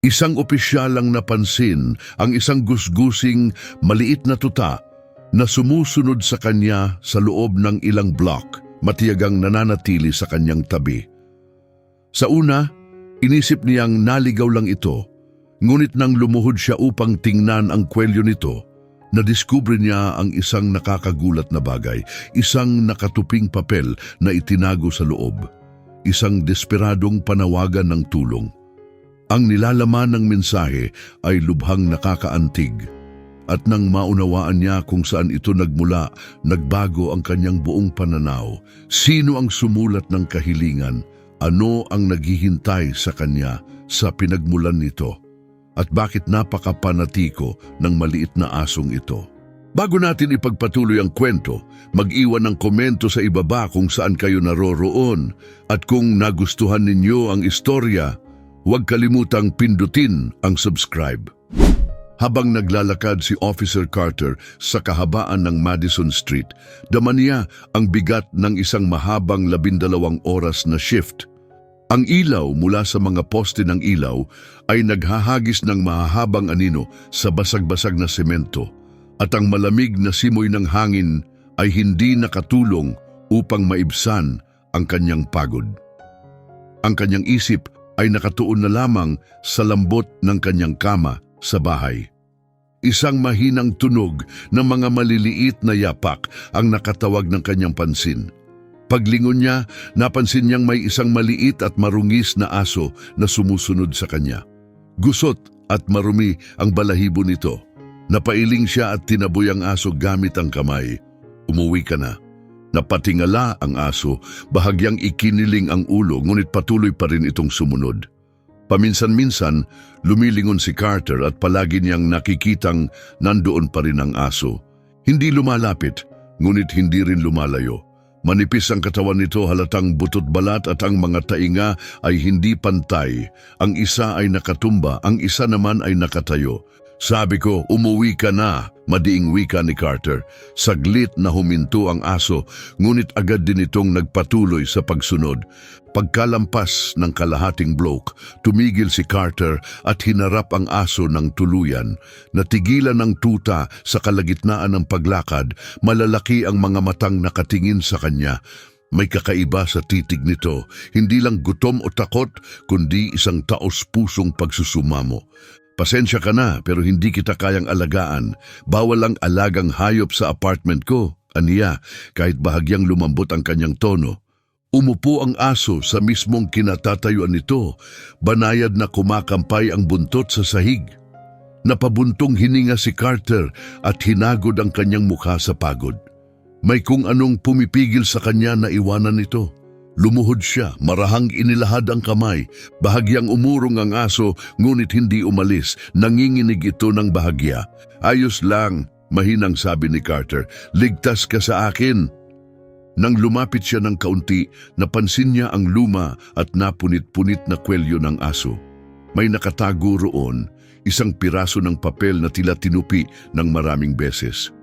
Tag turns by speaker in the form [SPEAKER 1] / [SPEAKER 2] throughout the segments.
[SPEAKER 1] Isang opisyal ang napansin ang isang gusgusing maliit na tuta na sumusunod sa kanya sa loob ng ilang block, matiyagang nananatili sa kanyang tabi. Sa una, inisip niyang naligaw lang ito, ngunit nang lumuhod siya upang tingnan ang kwelyo nito, nadiskubre niya ang isang nakakagulat na bagay, isang nakatuping papel na itinago sa loob, isang desperadong panawagan ng tulong. Ang nilalaman ng mensahe ay lubhang nakakaantig, at nang maunawaan niya kung saan ito nagmula, nagbago ang kanyang buong pananaw. Sino ang sumulat ng kahilingan? Ano ang naghihintay sa kanya sa pinagmulan nito? At bakit napakapanatiko ng maliit na asong ito? Bago natin ipagpatuloy ang kwento, mag-iwan ng komento sa ibaba kung saan kayo naroroon. At kung nagustuhan ninyo ang istorya, huwag kalimutang pindutin ang subscribe. Habang naglalakad si Officer Carter sa kahabaan ng Madison Street, dama niya ang bigat ng isang mahabang 12 oras na shift. Ang ilaw mula sa mga poste ng ilaw ay naghahagis ng mahahabang anino sa basag-basag na semento, at ang malamig na simoy ng hangin ay hindi nakatulong upang maibsan ang kanyang pagod. Ang kanyang isip ay nakatuon na lamang sa lambot ng kanyang kama sa bahay. Isang mahinang tunog ng mga maliliit na yapak ang nakatawag ng kanyang pansin. Paglingon niya, napansin niyang may isang maliit at marungis na aso na sumusunod sa kanya. Gusot at marumi ang balahibo nito. Napailing siya at tinaboy ang aso gamit ang kamay. "Umuwi ka na." Napatingala ang aso, bahagyang ikiniling ang ulo, ngunit patuloy pa rin itong sumunod. Paminsan-minsan, lumilingon si Carter at palagi niyang nakikitang nandoon pa rin ang aso. Hindi lumalapit, ngunit hindi rin lumalayo. Manipis ang katawan nito, halatang butot balat, at ang mga tainga ay hindi pantay. Ang isa ay nakatumba, ang isa naman ay nakatayo. "Sabi ko, umuwi ka na," madiing wika ni Carter. Saglit na huminto ang aso, ngunit agad din itong nagpatuloy sa pagsunod. Pagkalampas ng kalahating block, tumigil si Carter at hinarap ang aso ng tuluyan. Natigilan ng tuta sa kalagitnaan ng paglakad, malalaki ang mga matang nakatingin sa kanya. May kakaiba sa titig nito, hindi lang gutom o takot, kundi isang taos-pusong pagsusumamo. "Pasensya ka na, pero hindi kita kayang alagaan. Bawal ang alagang hayop sa apartment ko," aniya, kahit bahagyang lumambot ang kanyang tono. Umupo ang aso sa mismong kinatatayuan nito, banayad na kumakampay ang buntot sa sahig. Napabuntong hininga si Carter at hinagod ang kanyang mukha sa pagod. May kung anong pumipigil sa kanya na iwanan ito. Lumuhod siya, marahang inilahad ang kamay. Bahagyang umurong ang aso, ngunit hindi umalis. Nanginginig ito ng bahagya. "Ayos lang," mahinang sabi ni Carter. "Ligtas ka sa akin." Nang lumapit siya ng kaunti, napansin niya ang luma at napunit-punit na kwelyo ng aso. May nakatago roon, isang piraso ng papel na tila tinupi ng maraming beses.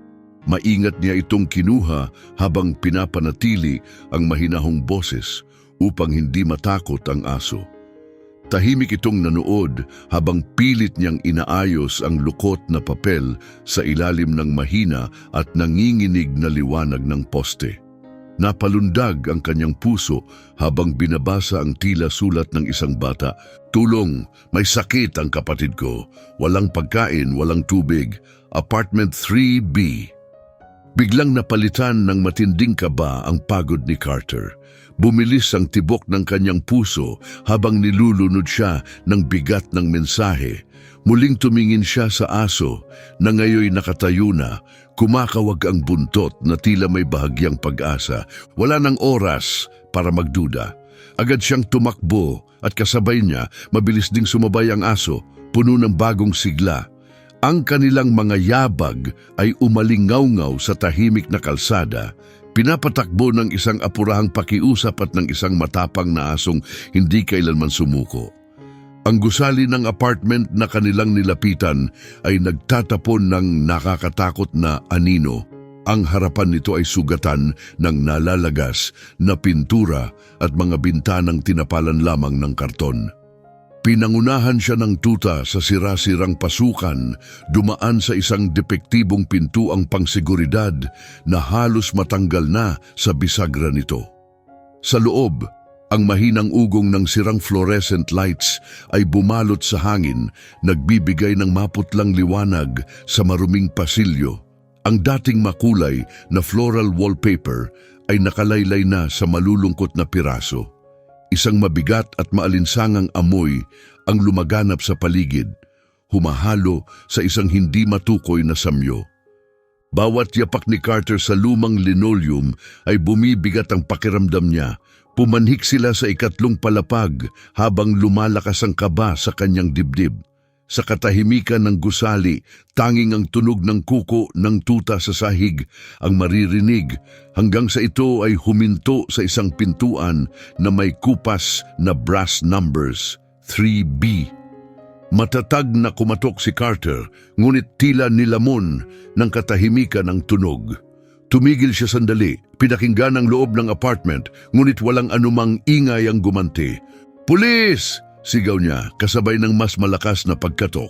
[SPEAKER 1] Maingat niya itong kinuha habang pinapanatili ang mahinahong boses upang hindi matakot ang aso. Tahimik itong nanood habang pilit niyang inaayos ang lukot na papel sa ilalim ng mahina at nanginginig na liwanag ng poste. Napalundag ang kanyang puso habang binabasa ang tila sulat ng isang bata. "Tulong, may sakit ang kapatid ko. Walang pagkain, walang tubig. Apartment 3B." Biglang napalitan ng matinding kaba ang pagod ni Carter. Bumilis ang tibok ng kanyang puso habang nilulunod siya ng bigat ng mensahe. Muling tumingin siya sa aso na ngayoy nakatayo na, kumakawag ang buntot na tila may bahagyang pag-asa. Wala nang oras para magduda. Agad siyang tumakbo at kasabay niya mabilis ding sumabay ang aso, puno ng bagong sigla. Ang kanilang mga yabag ay umalingaw-ngaw sa tahimik na kalsada, pinapatakbo ng isang apurahang pakiusap at ng isang matapang na asong hindi kailanman sumuko. Ang gusali ng apartment na kanilang nilapitan ay nagtatapon ng nakakatakot na anino. Ang harapan nito ay sugatan ng nalalagas na pintura at mga bintanang tinapalan lamang ng karton. Pinangunahan siya ng tuta sa sira-sirang pasukan, dumaan sa isang depektibong pintuang pangseguridad na halos matanggal na sa bisagra nito. Sa loob, ang mahinang ugong ng sirang fluorescent lights ay bumalot sa hangin, nagbibigay ng maputlang liwanag sa maruming pasilyo. Ang dating makulay na floral wallpaper ay nakalaylay na sa malulungkot na piraso. Isang mabigat at maalinsangang amoy ang lumaganap sa paligid, humahalo sa isang hindi matukoy na samyo. Bawat yapak ni Carter sa lumang linoleum ay bumibigat ang pakiramdam niya. Pumanhik sila sa ikatlong palapag habang lumalakas ang kaba sa kanyang dibdib. Sa katahimikan ng gusali, tanging ang tunog ng kuko ng tuta sa sahig ang maririnig hanggang sa ito ay huminto sa isang pintuan na may kupas na brass numbers, 3B. Matatag na kumatok si Carter, ngunit tila nilamon ng katahimikan ng tunog. Tumigil siya sandali, pinakinggan ang loob ng apartment, ngunit walang anumang ingay ang gumanti. "Pulis!" sigaw niya, kasabay ng mas malakas na pagkatok.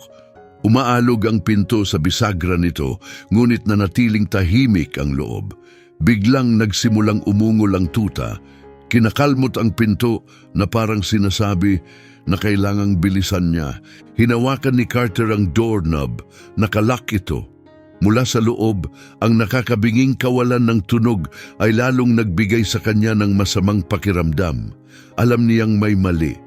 [SPEAKER 1] Umaalog ang pinto sa bisagra nito, ngunit nanatiling tahimik ang loob. Biglang nagsimulang umungol ang tuta. Kinakalmot ang pinto na parang sinasabi na kailangang bilisan niya. Hinawakan ni Carter ang doorknob, nakalak ito. Mula sa loob, ang nakakabinging kawalan ng tunog ay lalong nagbigay sa kanya ng masamang pakiramdam. Alam niyang may mali.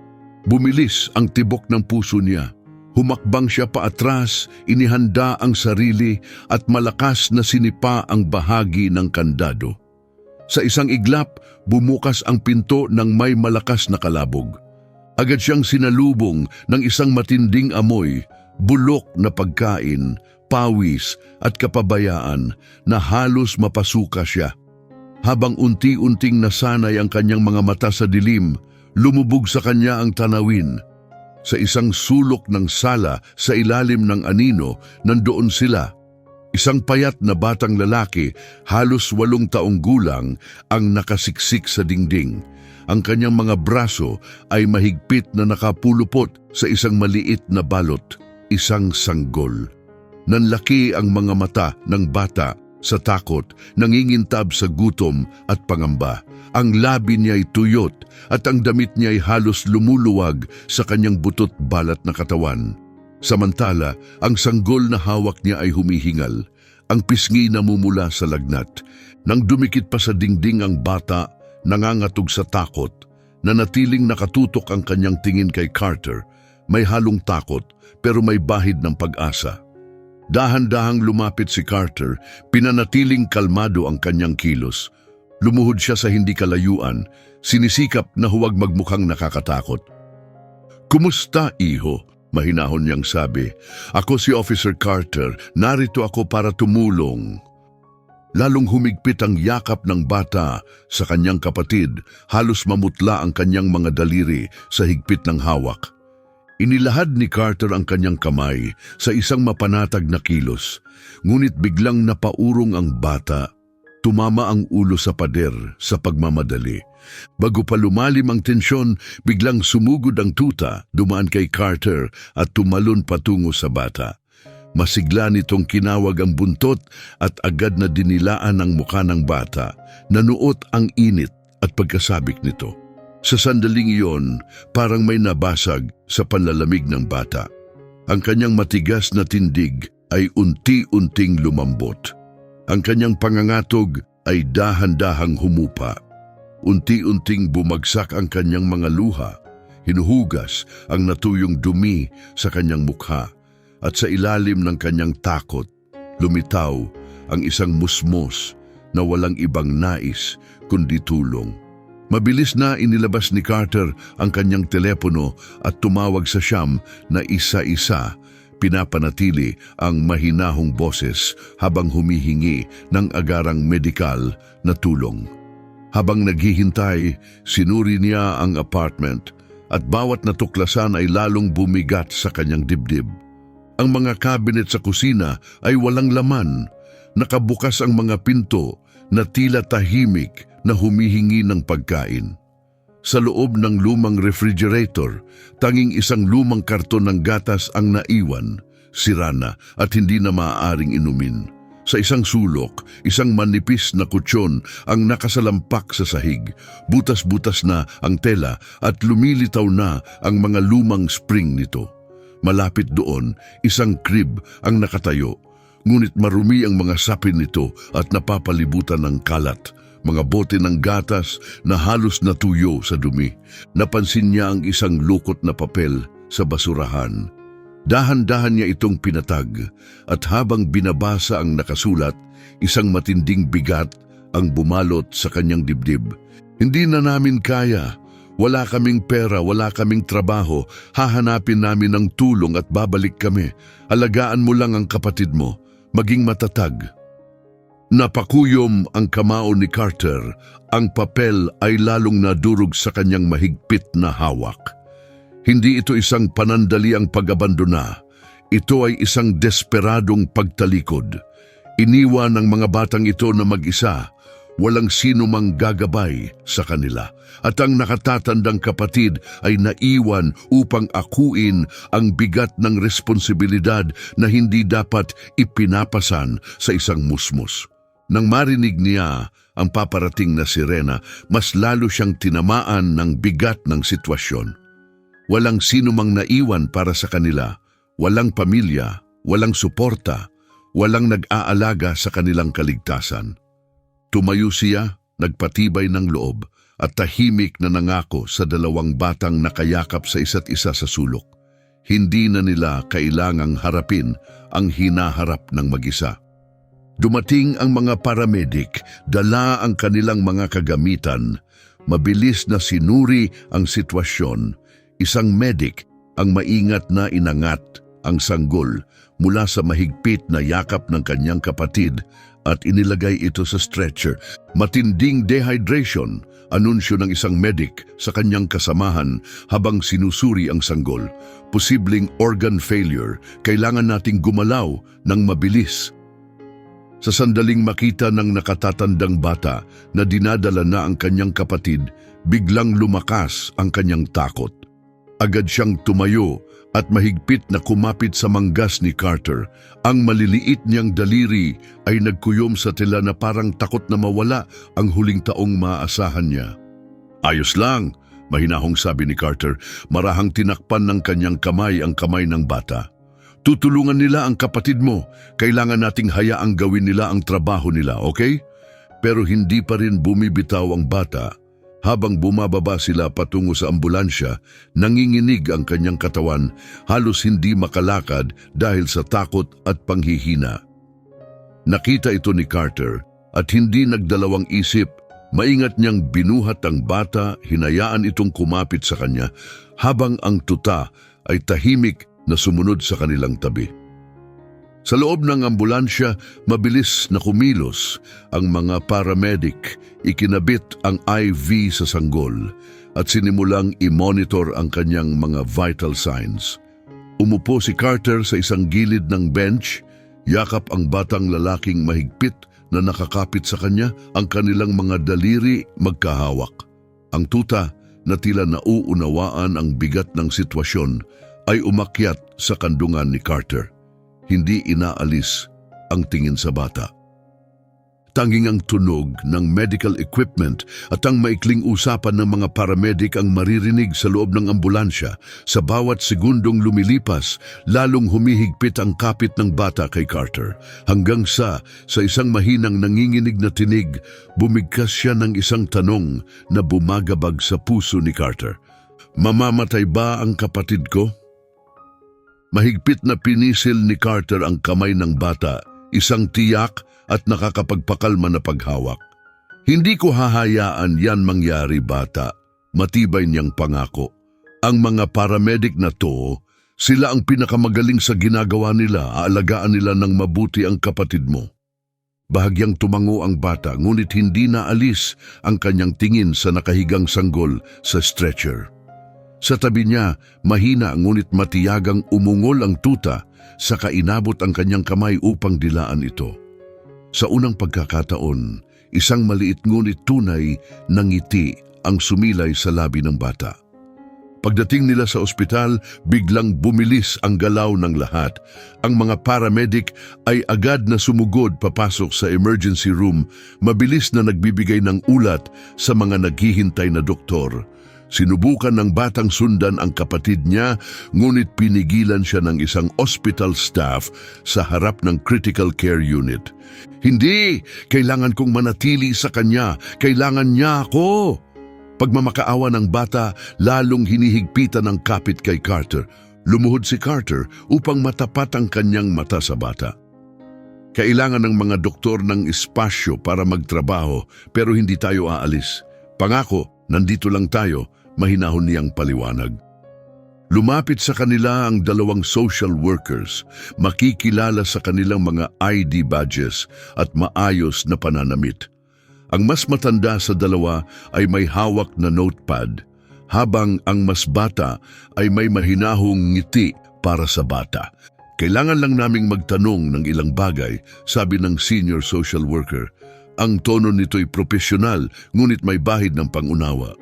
[SPEAKER 1] Bumilis ang tibok ng puso niya. Humakbang siya paatras, inihanda ang sarili at malakas na sinipa ang bahagi ng kandado. Sa isang iglap, bumukas ang pinto ng may malakas na kalabog. Agad siyang sinalubong ng isang matinding amoy, bulok na pagkain, pawis at kapabayaan na halos mapasuka siya. Habang unti-unting nasanay ang kanyang mga mata sa dilim, lumubog sa kanya ang tanawin. Sa isang sulok ng sala sa ilalim ng anino, nandoon sila. Isang payat na batang lalaki, halos 8 taong gulang, ang nakasiksik sa dingding. Ang kanyang mga braso ay mahigpit na nakapulupot sa isang maliit na balot, isang sanggol. Nanlaki ang mga mata ng bata sa takot, nangingintab sa gutom at pangamba. Ang labi niya ay tuyot at ang damit niya ay halos lumuluwag sa kanyang butot balat na katawan. Samantala, ang sanggol na hawak niya ay humihingal. Ang pisngi namumula sa lagnat. Nang dumikit pa sa dingding ang bata, nangangatog sa takot. Nanatiling nakatutok ang kanyang tingin kay Carter. May halong takot pero may bahid ng pag-asa. Dahan-dahang lumapit si Carter, pinanatiling kalmado ang kanyang kilos. Lumuhod siya sa hindi kalayuan, sinisikap na huwag magmukhang nakakatakot. "Kumusta, iho?" mahinahon niyang sabi. "Ako si Officer Carter, narito ako para tumulong." Lalong humigpit ang yakap ng bata sa kanyang kapatid, halos mamutla ang kanyang mga daliri sa higpit ng hawak. Inilahad ni Carter ang kanyang kamay sa isang mapanatag na kilos, ngunit biglang napaurong ang bata. Tumama ang ulo sa pader sa pagmamadali. Bago pa lumalim ang tensyon, biglang sumugod ang tuta, dumaan kay Carter at tumalon patungo sa bata. Masigla nitong kinawag ang buntot at agad na dinilaan ang mukha ng bata. Nanuot ang init at pagkasabik nito. Sa sandaling iyon, parang may nabasag sa panlalamig ng bata. Ang kanyang matigas na tindig ay unti-unting lumambot. Ang kanyang pangangatog ay dahan-dahang humupa. Unti-unting bumagsak ang kanyang mga luha. Hinuhugas ang natuyong dumi sa kanyang mukha. At sa ilalim ng kanyang takot, lumitaw ang isang musmos na walang ibang nais kundi tulong. Mabilis na inilabas ni Carter ang kanyang telepono at tumawag sa siyam na isa-isa. Pinapanatili ang mahinahong boses habang humihingi ng agarang medikal na tulong. Habang naghihintay, sinuri niya ang apartment at bawat natuklasan ay lalong bumigat sa kanyang dibdib. Ang mga cabinet sa kusina ay walang laman. Nakabukas ang mga pinto na tila tahimik na humihingi ng pagkain. Sa loob ng lumang refrigerator, tanging isang lumang karton ng gatas ang naiwan, sira na at hindi na maaaring inumin. Sa isang sulok, isang manipis na kutsyon ang nakasalampak sa sahig. Butas-butas na ang tela at lumilitaw na ang mga lumang spring nito. Malapit doon, isang crib ang nakatayo. Ngunit marumi ang mga sapin nito at napapalibutan ng kalat. Mga bote ng gatas na halos natuyo sa dumi. Napansin niya ang isang lukot na papel sa basurahan. Dahan-dahan niya itong pinatag at habang binabasa ang nakasulat, isang matinding bigat ang bumalot sa kanyang dibdib. Hindi na namin kaya. Wala kaming pera, wala kaming trabaho. Hahanapin namin ng tulong at babalik kami. Alagaan mo lang ang kapatid mo. Maging matatag. Napakuyom ang kamao ni Carter. Ang papel ay lalong nadurog sa kanyang mahigpit na hawak. Hindi ito isang panandaliang pag-abandona. Ito ay isang desperadong pagtalikod. Iniwan ng mga batang ito na mag-isa. Walang sino mang gagabay sa kanila. At ang nakatatandang kapatid ay naiwan upang akuin ang bigat ng responsibilidad na hindi dapat ipinapasan sa isang musmos. Nang marinig niya ang paparating na sirena, mas lalo siyang tinamaan ng bigat ng sitwasyon. Walang sino mang naiwan para sa kanila, walang pamilya, walang suporta, walang nag-aalaga sa kanilang kaligtasan. Tumayo siya, nagpatibay ng loob, at tahimik na nangako sa dalawang batang nakayakap sa isa't isa sa sulok. Hindi na nila kailangang harapin ang hinaharap ng mag-isa. Dumating ang mga paramedic, dala ang kanilang mga kagamitan. Mabilis na sinuri ang sitwasyon. Isang medic ang maingat na inangat ang sanggol mula sa mahigpit na yakap ng kanyang kapatid at inilagay ito sa stretcher. Matinding dehydration, anunsyo ng isang medic sa kanyang kasamahan habang sinusuri ang sanggol. Posibleng organ failure, kailangan nating gumalaw ng mabilis. Sa sandaling makita ng nakatatandang bata na dinadala na ang kanyang kapatid, biglang lumakas ang kanyang takot. Agad siyang tumayo at mahigpit na kumapit sa manggas ni Carter. Ang maliliit niyang daliri ay nagkuyom sa tela na parang takot na mawala ang huling taong maaasahan niya. "Ayos lang," mahinahong sabi ni Carter. Marahang tinakpan ng kanyang kamay ang kamay ng bata. "Tutulungan nila ang kapatid mo. Kailangan nating hayaang gawin nila ang trabaho nila, okay?" Pero hindi pa rin bumibitaw ang bata. Habang bumababa sila patungo sa ambulansya, nanginginig ang kanyang katawan, halos hindi makalakad dahil sa takot at panghihina. Nakita ito ni Carter at hindi nagdalawang isip. Maingat niyang binuhat ang bata, hinayaan itong kumapit sa kanya, habang ang tuta ay tahimik na sumunod sa kanilang tabi. Sa loob ng ambulansya, mabilis na kumilos ang mga paramedic. Ikinabit ang IV sa sanggol at sinimulang i-monitor ang kanyang mga vital signs. Umupo si Carter sa isang gilid ng bench, yakap ang batang lalaking mahigpit na nakakapit sa kanya, ang kanilang mga daliri magkahawak. Ang tuta na tila nauunawaan ang bigat ng sitwasyon ay umakyat sa kandungan ni Carter. Hindi inaalis ang tingin sa bata. Tanging ang tunog ng medical equipment at ang maikling usapan ng mga paramedic ang maririnig sa loob ng ambulansya. Sa bawat segundong lumilipas, lalong humihigpit ang kapit ng bata kay Carter. Hanggang sa isang mahinang nanginginig na tinig, bumigkas siya ng isang tanong na bumagabag sa puso ni Carter. "Mamamatay ba ang kapatid ko?" Mahigpit na pinisil ni Carter ang kamay ng bata, isang tiyak at nakakapagpakalma na paghawak. "Hindi ko hahayaan yan mangyari, bata," matibay niyang pangako. Ang mga paramedic na to, sila ang pinakamagaling sa ginagawa nila. Aalagaan nila ng mabuti ang kapatid mo. Bahagyang tumango ang bata, ngunit hindi naalis ang kanyang tingin sa nakahigang sanggol sa stretcher. Sa tabi niya, mahina ngunit matiyagang umungol ang tuta, saka inabot ang kanyang kamay upang dilaan ito. Sa unang pagkakataon, isang maliit ngunit tunay na ngiti ang sumilay sa labi ng bata. Pagdating nila sa ospital, biglang bumilis ang galaw ng lahat. Ang mga paramedic ay agad na sumugod papasok sa emergency room, mabilis na nagbibigay ng ulat sa mga naghihintay na doktor. Sinubukan ng batang sundan ang kapatid niya, ngunit pinigilan siya ng isang hospital staff sa harap ng critical care unit. "Hindi! Kailangan kong manatili sa kanya! Kailangan niya ako!" Pagmamakaawa ng bata, lalong hinihigpitan ng kapit kay Carter. Lumuhod si Carter upang matapat ang kanyang mata sa bata. "Kailangan ng mga doktor ng espasyo para magtrabaho, pero hindi tayo aalis. Pangako, nandito lang tayo," mahinahon niyang paliwanag. Lumapit sa kanila ang dalawang social workers, makikilala sa kanilang mga ID badges at maayos na pananamit. Ang mas matanda sa dalawa ay may hawak na notepad, habang ang mas bata ay may mahinahong ngiti para sa bata. "Kailangan lang naming magtanong ng ilang bagay," sabi ng senior social worker. Ang tono nito'y profesional, ngunit may bahid ng pangunawa.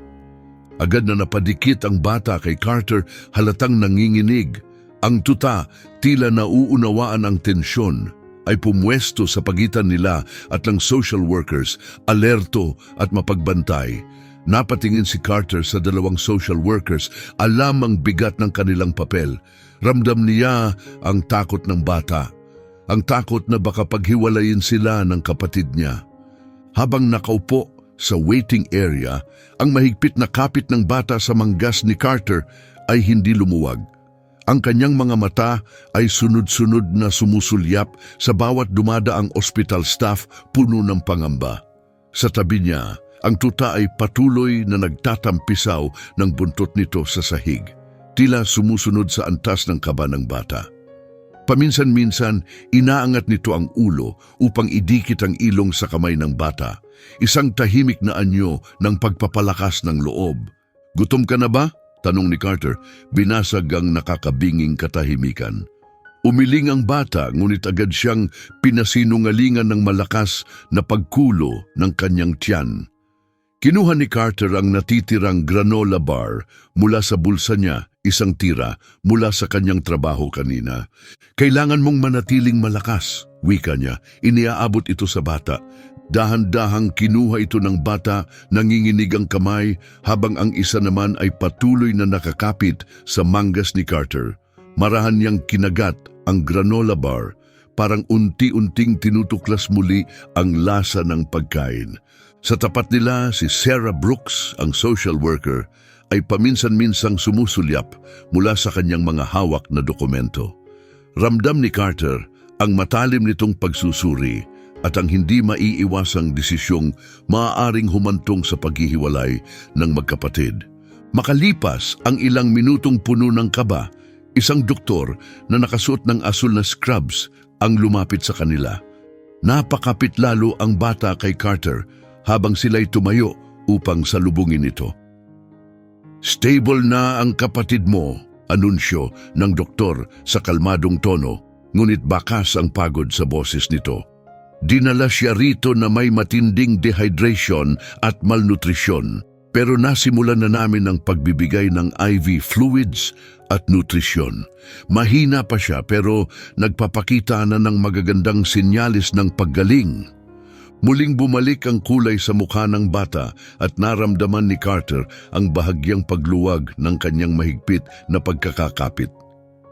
[SPEAKER 1] Agad na napadikit ang bata kay Carter, halatang nanginginig. Ang tuta, tila nauunawaan ang tensyon, ay pumwesto sa pagitan nila at ng social workers, alerto at mapagbantay. Napatingin si Carter sa dalawang social workers, alam ang bigat ng kanilang papel. Ramdam niya ang takot ng bata, ang takot na baka paghiwalayin sila ng kapatid niya. Habang nakaupo sa waiting area, ang mahigpit na kapit ng bata sa manggas ni Carter ay hindi lumuwag. Ang kanyang mga mata ay sunod-sunod na sumusulyap sa bawat dumadaang ospital staff, puno ng pangamba. Sa tabi niya, ang tuta ay patuloy na nagtatampisaw ng buntot nito sa sahig, tila sumusunod sa antas ng kaba ng bata. Paminsan-minsan, inaangat nito ang ulo upang idikit ang ilong sa kamay ng bata, isang tahimik na anyo ng pagpapalakas ng loob. "Gutom ka na ba?" tanong ni Carter, binasag ang nakakabinging katahimikan. Umiling ang bata, ngunit agad siyang pinasinungalingan ng malakas na pagkulo ng kanyang tiyan. Kinuha ni Carter ang natitirang granola bar mula sa bulsa niya, isang tira mula sa kanyang trabaho kanina. "Kailangan mong manatiling malakas," wika niya. Iniaabot ito sa bata. Dahan-dahang kinuha ito ng bata, nanginginig ang kamay, habang ang isa naman ay patuloy na nakakapit sa manggas ni Carter. Marahan niyang kinagat ang granola bar, parang unti-unting tinutuklas muli ang lasa ng pagkain. Sa tapat nila, si Sarah Brooks, ang social worker, ay paminsan-minsang sumusulyap mula sa kanyang mga hawak na dokumento. Ramdam ni Carter ang matalim nitong pagsusuri at ang hindi maiiwasang desisyong maaaring humantong sa paghihiwalay ng magkapatid. Makalipas ang ilang minutong puno ng kaba, isang doktor na nakasuot ng asul na scrubs ang lumapit sa kanila. Napakapit lalo ang bata kay Carter habang sila'y tumayo upang salubungin ito. "Stable na ang kapatid mo," anunsyo ng doktor sa kalmadong tono, ngunit bakas ang pagod sa boses nito. "Dinala siya rito na may matinding dehydration at malnutrisyon, pero nasimulan na namin ang pagbibigay ng IV fluids at nutrisyon. Mahina pa siya pero nagpapakita na ng magagandang sinyalis ng paggaling." Muling bumalik ang kulay sa mukha ng bata at naramdaman ni Carter ang bahagyang pagluwag ng kanyang mahigpit na pagkakakapit.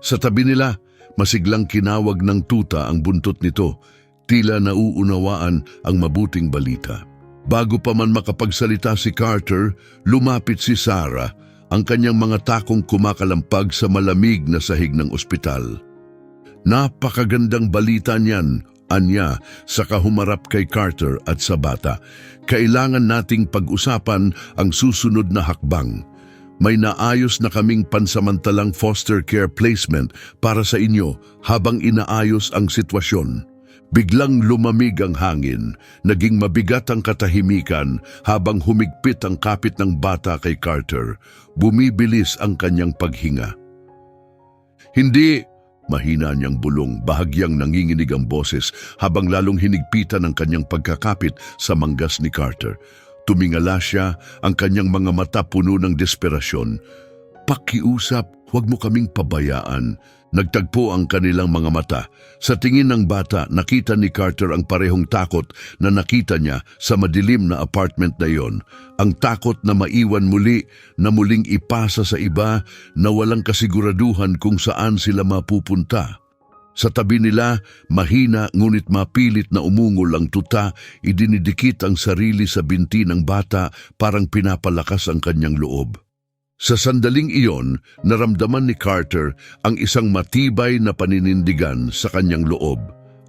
[SPEAKER 1] Sa tabi nila, masiglang kinawag ng tuta ang buntot nito, tila nauunawaan ang mabuting balita. Bago pa man makapagsalita si Carter, lumapit si Sarah, ang kanyang mga takong kumakalampag sa malamig na sahig ng ospital. "Napakagandang balita niyan," anya sa kahumarap kay Carter at sa bata. "Kailangan nating pag-usapan ang susunod na hakbang. May naayos na kaming pansamantalang foster care placement para sa inyo habang inaayos ang sitwasyon." Biglang lumamig ang hangin, naging mabigat ang katahimikan habang humigpit ang kapit ng bata kay Carter. Bumibilis ang kanyang paghinga. "Hindi!" mahina niyang bulong, bahagyang nanginginig ang boses habang lalong hinigpitan ang kanyang pagkakapit sa manggas ni Carter. Tumingala siya, ang kanyang mga mata puno ng desperasyon. Pakiusap, huwag mo kaming pabayaan. Nagtagpo ang kanilang mga mata. Sa tingin ng bata, nakita ni Carter ang parehong takot na nakita niya sa madilim na apartment na iyon. Ang takot na maiwan muli, na muling ipasa sa iba, na walang kasiguraduhan kung saan sila mapupunta. Sa tabi nila, mahina ngunit mapilit na umungol ang tuta, idinidikit ang sarili sa binti ng bata parang pinapalakas ang kanyang loob. Sa sandaling iyon, naramdaman ni Carter ang isang matibay na paninindigan sa kanyang loob.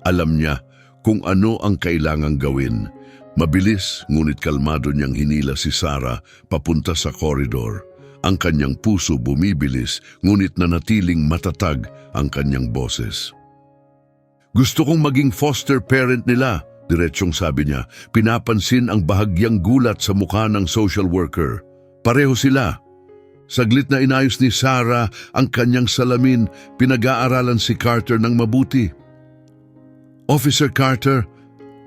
[SPEAKER 1] Alam niya kung ano ang kailangang gawin. Mabilis ngunit kalmado niyang hinila si Sarah papunta sa koridor. Ang kanyang puso bumibilis ngunit nanatiling matatag ang kanyang boses. Gusto kong maging foster parent nila, diretsyong sabi niya. Pinapansin ang bahagyang gulat sa mukha ng social worker. Pareho sila. Saglit na inayos ni Sarah ang kanyang salamin, pinag-aaralan si Carter ng mabuti. Officer Carter,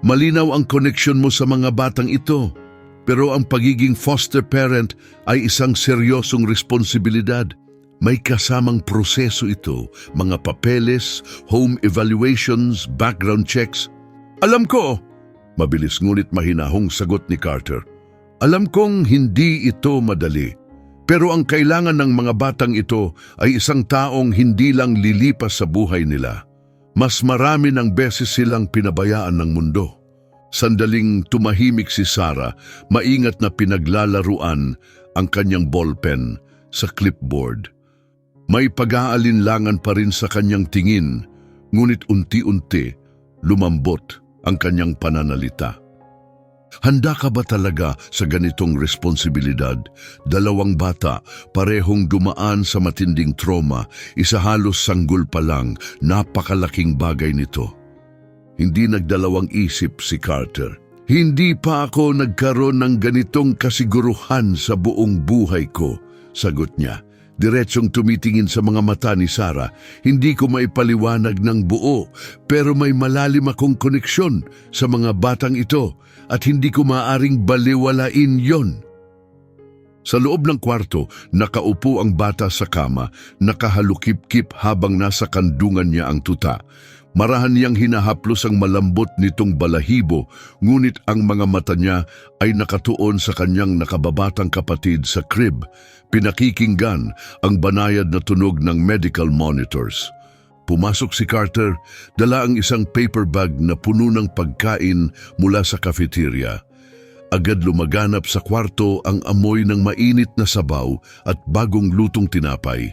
[SPEAKER 1] malinaw ang koneksyon mo sa mga batang ito, pero ang pagiging foster parent ay isang seryosong responsibilidad. May kasamang proseso ito, mga papeles, home evaluations, background checks. Alam ko, mabilis ngunit mahinahong sagot ni Carter. Alam kong hindi ito madali. Pero ang kailangan ng mga batang ito ay isang taong hindi lang lilipas sa buhay nila. Mas marami ng beses silang pinabayaan ng mundo. Sandaling tumahimik si Sarah, maingat na pinaglalaruan ang kanyang ballpen sa clipboard. May pag-aalinlangan pa rin sa kanyang tingin, ngunit unti-unti lumambot ang kanyang pananalita. Handa ka ba talaga sa ganitong responsibilidad? Dalawang bata, parehong dumaan sa matinding trauma, isa halos sanggol pa lang, napakalaking bagay nito. Hindi nagdalawang isip si Carter. Hindi pa ako nagkaroon ng ganitong kasiguruhan sa buong buhay ko, sagot niya. Diretsyong tumitingin sa mga mata ni Sarah. Hindi ko maipaliwanag ng buo, pero may malalim akong koneksyon sa mga batang ito at hindi ko maaring baliwalain yon. Sa loob ng kwarto, nakaupo ang bata sa kama, nakahalukip-kip habang nasa kandungan niya ang tuta. Marahan niyang hinahaplos ang malambot nitong balahibo, ngunit ang mga mata niya ay nakatuon sa kanyang nakababatang kapatid sa crib. Pinakikinggan ang banayad na tunog ng medical monitors. Pumasok si Carter, dala ang isang paper bag na puno ng pagkain mula sa cafeteria. Agad lumaganap sa kwarto ang amoy ng mainit na sabaw at bagong lutong tinapay.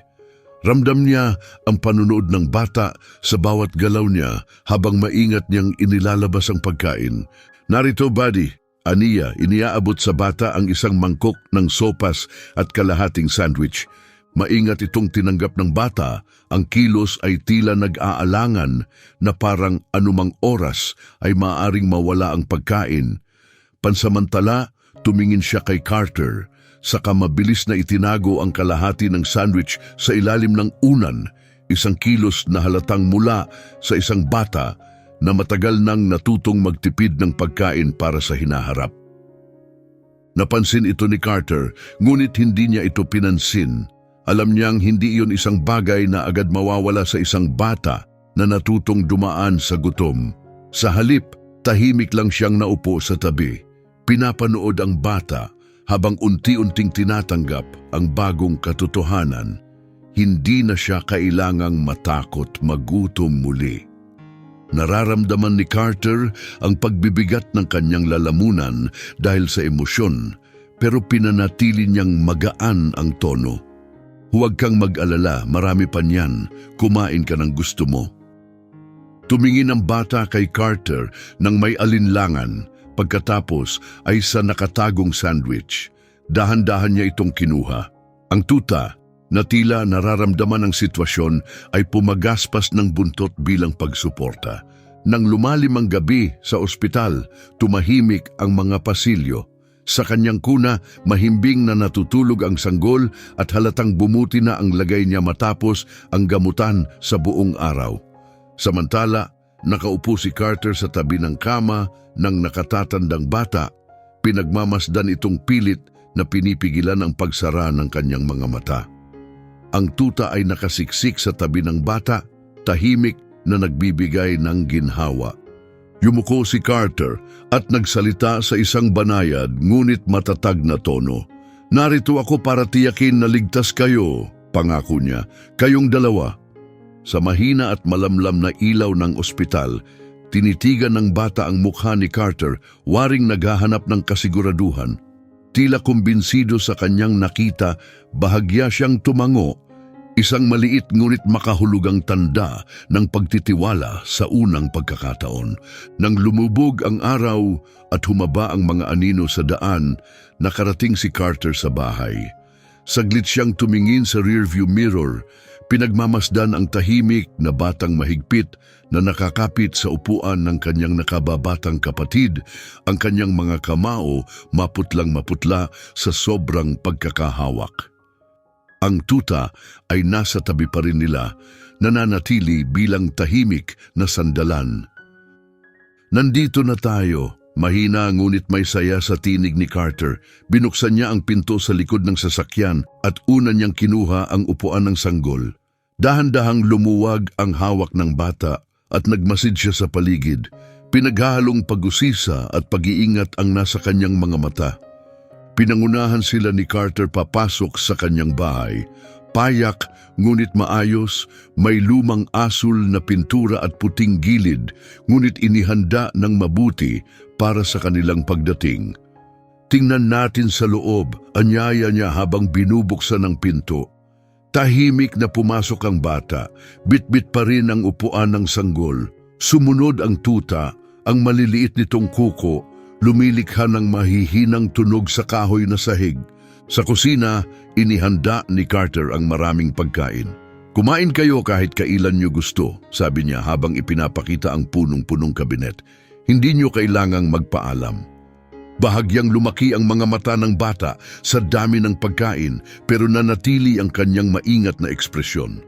[SPEAKER 1] Ramdam niya ang panunood ng bata sa bawat galaw niya habang maingat niyang inilalabas ang pagkain. Narito, buddy. Aniya, iniaabot sa bata ang isang mangkok ng sopas at kalahating sandwich. Maingat itong tinanggap ng bata, ang kilos ay tila nag-aalangan na parang anumang oras ay maaaring mawala ang pagkain. Pansamantala, tumingin siya kay Carter, saka mabilis na itinago ang kalahati ng sandwich sa ilalim ng unan, isang kilos na halatang mula sa isang bata na matagal nang natutong magtipid ng pagkain para sa hinaharap. Napansin ito ni Carter, ngunit hindi niya ito pinansin. Alam niyang hindi iyon isang bagay na agad mawawala sa isang bata na natutong dumaan sa gutom. Sa halip, tahimik lang siyang naupo sa tabi. Pinapanood ang bata habang unti-unting tinatanggap ang bagong katotohanan. Hindi na siya kailangang matakot magutom muli. Nararamdaman ni Carter ang pagbibigat ng kanyang lalamunan dahil sa emosyon, pero pinanatili niyang magaan ang tono. Huwag kang mag-alala, marami pa niyan, kumain ka ng gusto mo. Tumingin ang bata kay Carter nang may alinlangan, pagkatapos ay sa nakatagong sandwich. Dahan-dahan niya itong kinuha. Ang tuta, na tila nararamdaman ang sitwasyon, ay pumagaspas ng buntot bilang pagsuporta. Nang lumalim ang gabi sa ospital, tumahimik ang mga pasilyo. Sa kanyang kuna, mahimbing na natutulog ang sanggol at halatang bumuti na ang lagay niya matapos ang gamutan sa buong araw. Samantala, nakaupo si Carter sa tabi ng kama ng nakatatandang bata. Pinagmamasdan itong pilit na pinipigilan ang pagsara ng kanyang mga mata. Ang tuta ay nakasiksik sa tabi ng bata, tahimik na nagbibigay ng ginhawa. Yumuko si Carter at nagsalita sa isang banayad ngunit matatag na tono. "Narito ako para tiyakin na ligtas kayo," pangako niya, "kayong dalawa." Sa mahina at malamlam na ilaw ng ospital, tinitigan ng bata ang mukha ni Carter, waring naghahanap ng kasiguraduhan. Tila kumbinsido sa kanyang nakita, bahagya siyang tumango, isang maliit ngunit makahulugang tanda ng pagtitiwala sa unang pagkakataon. Nang lumubog ang araw at humaba ang mga anino sa daan, nakarating si Carter sa bahay. Saglit siyang tumingin sa rearview mirror, pinagmamasdan ang tahimik na batang mahigpit na nakakapit sa upuan ng kanyang nakababatang kapatid, ang kanyang mga kamao maputlang maputla sa sobrang pagkakahawak. Ang tuta ay nasa tabi pa rin nila, nananatili bilang tahimik na sandalan. "Nandito na tayo," mahina ngunit may saya sa tinig ni Carter. Binuksan niya ang pinto sa likod ng sasakyan at una niyang kinuha ang upuan ng sanggol. Dahan-dahang lumuwag ang hawak ng bata at nagmasid siya sa paligid. Pinaghahalong pag-usisa at pag-iingat ang nasa kanyang mga mata. Pinangunahan sila ni Carter papasok sa kanyang bahay. Payak ngunit maayos, may lumang asul na pintura at puting gilid, ngunit inihanda ng mabuti para sa kanilang pagdating. "Tingnan natin sa loob," anyaya niya habang binubuksan ang pinto. Tahimik na pumasok ang bata, bitbit pa rin ang upuan ng sanggol. Sumunod ang tuta, ang maliliit nitong kuko, lumilikha ng mahihinang tunog sa kahoy na sahig. Sa kusina, inihanda ni Carter ang maraming pagkain. "Kumain kayo kahit kailan nyo gusto," sabi niya habang ipinapakita ang punong-punong kabinet. "Hindi nyo kailangang magpaalam." Bahagyang lumaki ang mga mata ng bata sa dami ng pagkain, pero nanatili ang kanyang maingat na ekspresyon.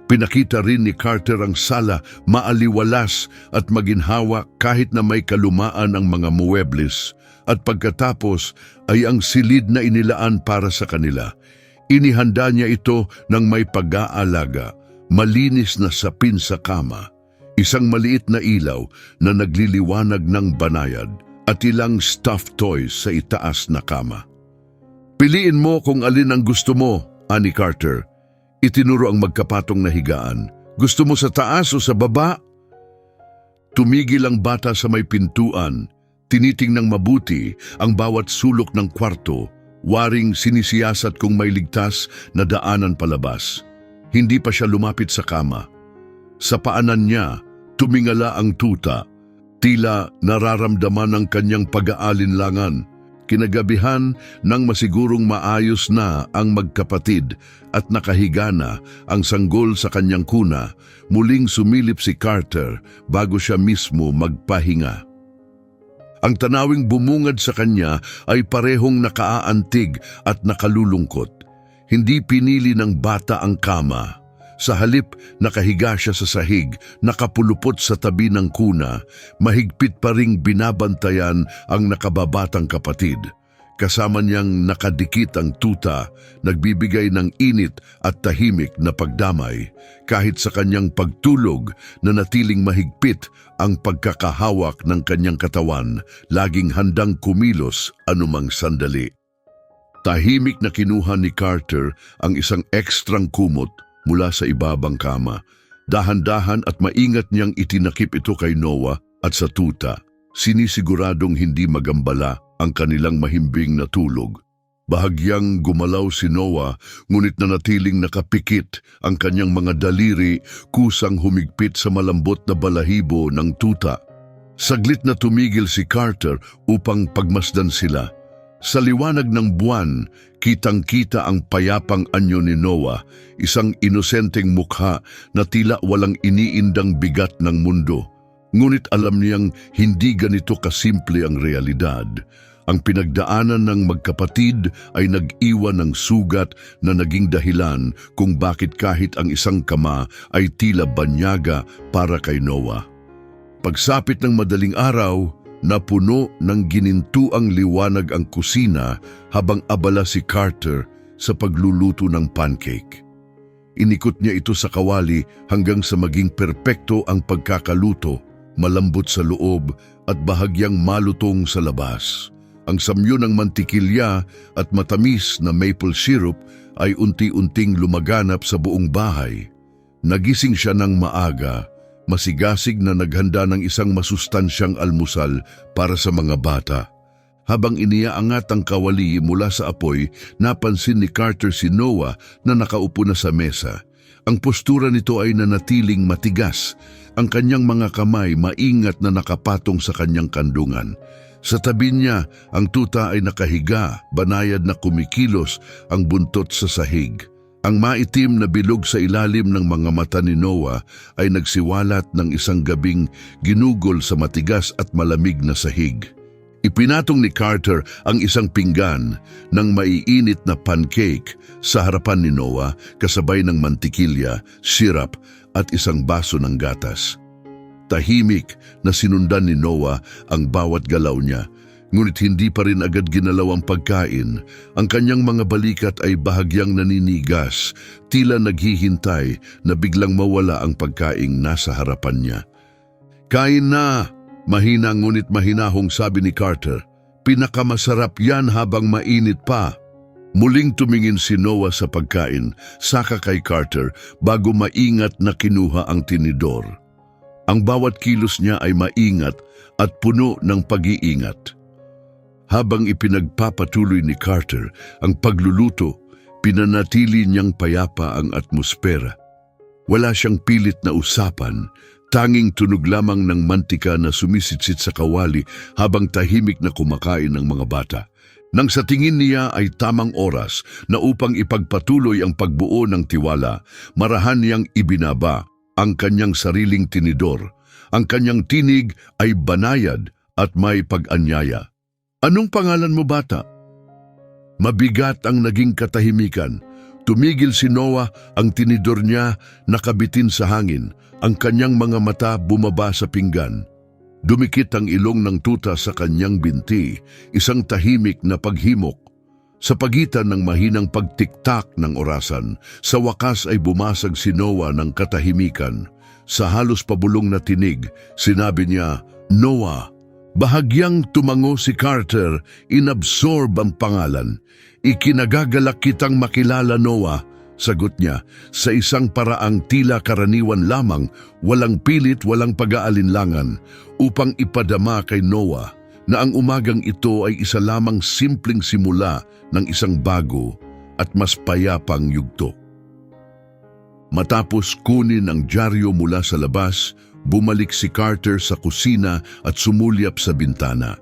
[SPEAKER 1] Pinakita rin ni Carter ang sala, maaliwalas at maginhawa kahit na may kalumaan ang mga muebles, at pagkatapos ay ang silid na inilaan para sa kanila. Inihanda niya ito ng may pag-aalaga, malinis na sapin sa kama, isang maliit na ilaw na nagliliwanag ng banayad, at ilang stuffed toys sa itaas na kama. "Piliin mo kung alin ang gusto mo," ani Carter. Itinuro ang magkapatong na higaan. "Gusto mo sa taas o sa baba?" Tumigil ang bata sa may pintuan, tinitingnang mabuti ang bawat sulok ng kwarto, waring sinisiyasat kung may ligtas na daanan palabas. Hindi pa siya lumapit sa kama. Sa paanan niya, tumingala ang tuta, tila nararamdaman ang kanyang pag-aalinlangan. Kinagabihan nang masigurong maayos na ang magkapatid at nakahiga na ang sanggol sa kanyang kuna, muling sumilip si Carter bago siya mismo magpahinga. Ang tanawing bumungad sa kanya ay parehong nakaaantig at nakalulungkot. Hindi pinili ng bata ang kama. Sa halip, nakahiga siya sa sahig, nakapulupot sa tabi ng kuna, mahigpit pa ring binabantayan ang nakababatang kapatid. Kasama niyang nakadikit ang tuta, nagbibigay ng init at tahimik na pagdamay. Kahit sa kanyang pagtulog, nanatiling mahigpit ang pagkakahawak ng kanyang katawan, laging handang kumilos anumang sandali. Tahimik na kinuha ni Carter ang isang ekstrang kumot mula sa ibabang kama. Dahan-dahan at maingat niyang itinakip ito kay Noah at sa tuta, sinisiguradong hindi magambala ang kanilang mahimbing na tulog. Bahagyang gumalaw si Noah, ngunit nanatiling nakapikit ang kanyang mga daliri, kusang humigpit sa malambot na balahibo ng tuta. Saglit na tumigil si Carter upang pagmasdan sila. Sa liwanag ng buwan, kitang-kita ang payapang anyo ni Noah, isang inosenteng mukha na tila walang iniindang bigat ng mundo. Ngunit alam niyang hindi ganito kasimple ang realidad. Ang pinagdaanan ng magkapatid ay nag-iwan ng sugat na naging dahilan kung bakit kahit ang isang kama ay tila banyaga para kay Noah. Pagsapit ng madaling araw, na puno ng ginintuang liwanag ang kusina habang abala si Carter sa pagluluto ng pancake. Inikot niya ito sa kawali hanggang sa maging perpekto ang pagkakaluto, malambot sa loob at bahagyang malutong sa labas. Ang samyo ng mantikilya at matamis na maple syrup ay unti-unting lumaganap sa buong bahay. Nagising siya ng maaga, masigasig na naghanda ng isang masustansyang almusal para sa mga bata. Habang iniaangat ang kawali mula sa apoy, napansin ni Carter si Noah na nakaupo na sa mesa. Ang postura nito ay nanatiling matigas. Ang kanyang mga kamay maingat na nakapatong sa kanyang kandungan. Sa tabi niya, ang tuta ay nakahiga, banayad na kumikilos ang buntot sa sahig. Ang maitim na bilog sa ilalim ng mga mata ni Noah ay nagsiwalat ng isang gabing ginugol sa matigas at malamig na sahig. Ipinatong ni Carter ang isang pinggan ng maiinit na pancake sa harapan ni Noah kasabay ng mantikilya, syrup at isang baso ng gatas. Tahimik na sinundan ni Noah ang bawat galaw niya, ngunit hindi pa rin agad ginalaw ang pagkain. Ang kanyang mga balikat ay bahagyang naninigas, tila naghihintay na biglang mawala ang pagkaing nasa harapan niya. "Kain na!" Mahina ngunit mahinahong sabi ni Carter. "Pinakamasarap yan habang mainit pa." Muling tumingin si Noah sa pagkain, saka kay Carter bago maingat na kinuha ang tinidor. Ang bawat kilos niya ay maingat at puno ng pag-iingat. Habang ipinagpapatuloy ni Carter ang pagluluto, pinanatili niyang payapa ang atmosfera. Wala siyang pilit na usapan, tanging tunog lamang ng mantika na sumisitsit sa kawali habang tahimik na kumakain ng mga bata. Nang sa tingin niya ay tamang oras na upang ipagpatuloy ang pagbuo ng tiwala, marahan niyang ibinaba ang kanyang sariling tinidor. Ang kanyang tinig ay banayad at may pag-anyaya. "Anong pangalan mo, bata?" Mabigat ang naging katahimikan. Tumigil si Noah, ang tinidor niya nakabitin sa hangin. Ang kanyang mga mata bumaba sa pinggan. Dumikit ang ilong ng tuta sa kanyang binti, isang tahimik na paghimok. Sa pagitan ng mahinang pagtiktak ng orasan, sa wakas ay bumasag si Noah ng katahimikan. Sa halos pabulong na tinig, sinabi niya, "Noah." Bahagyang tumango si Carter, inabsorb ang pangalan. "Ikinagagalak kitang makilala, Noah." Sagot niya, sa isang paraang tila karaniwan lamang, walang pilit, walang pag-aalinlangan, upang ipadama kay Noah na ang umagang ito ay isa lamang simpleng simula ng isang bago at mas payapang yugto. Matapos kunin ang dyaryo mula sa labas, bumalik si Carter sa kusina at sumulyap sa bintana.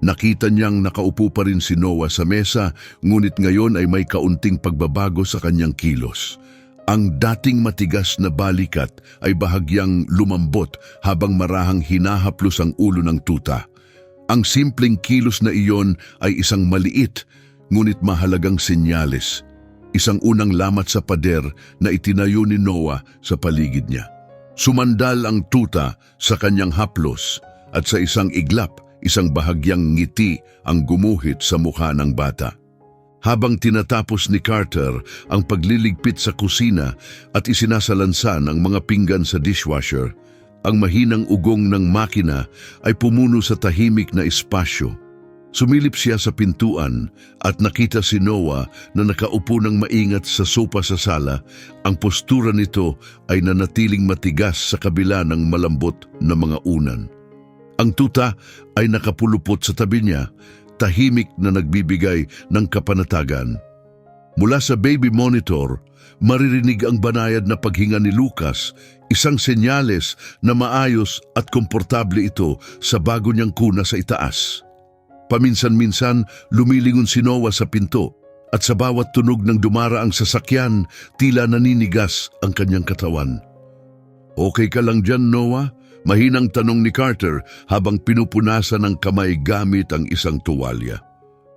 [SPEAKER 1] Nakita niyang nakaupo pa rin si Noah sa mesa, ngunit ngayon ay may kaunting pagbabago sa kanyang kilos. Ang dating matigas na balikat ay bahagyang lumambot habang marahang hinahaplos ang ulo ng tuta. Ang simpleng kilos na iyon ay isang maliit, ngunit mahalagang senyales. Isang unang lamat sa pader na itinayo ni Noah sa paligid niya. Sumandal ang tuta sa kanyang haplos at sa isang iglap, isang bahagyang ngiti ang gumuhit sa mukha ng bata. Habang tinatapos ni Carter ang pagliligpit sa kusina at isinasalansan ang mga pinggan sa dishwasher, ang mahinang ugong ng makina ay pumuno sa tahimik na espasyo. Sumilip siya sa pintuan at nakita si Noah na nakaupo ng maingat sa sopa sa sala. Ang postura nito ay nanatiling matigas sa kabila ng malambot na mga unan. Ang tuta ay nakapulupot sa tabi niya, tahimik na nagbibigay ng kapanatagan. Mula sa baby monitor, maririnig ang banayad na paghinga ni Lucas, isang senyales na maayos at komportable ito sa bago niyang kuna sa itaas. Paminsan-minsan, lumilingon si Noah sa pinto at sa bawat tunog ng dumaraang sasakyan, tila naninigas ang kanyang katawan. "Okay ka lang dyan, Noah?" Mahinang tanong ni Carter habang pinupunasan ng kamay gamit ang isang tuwalya.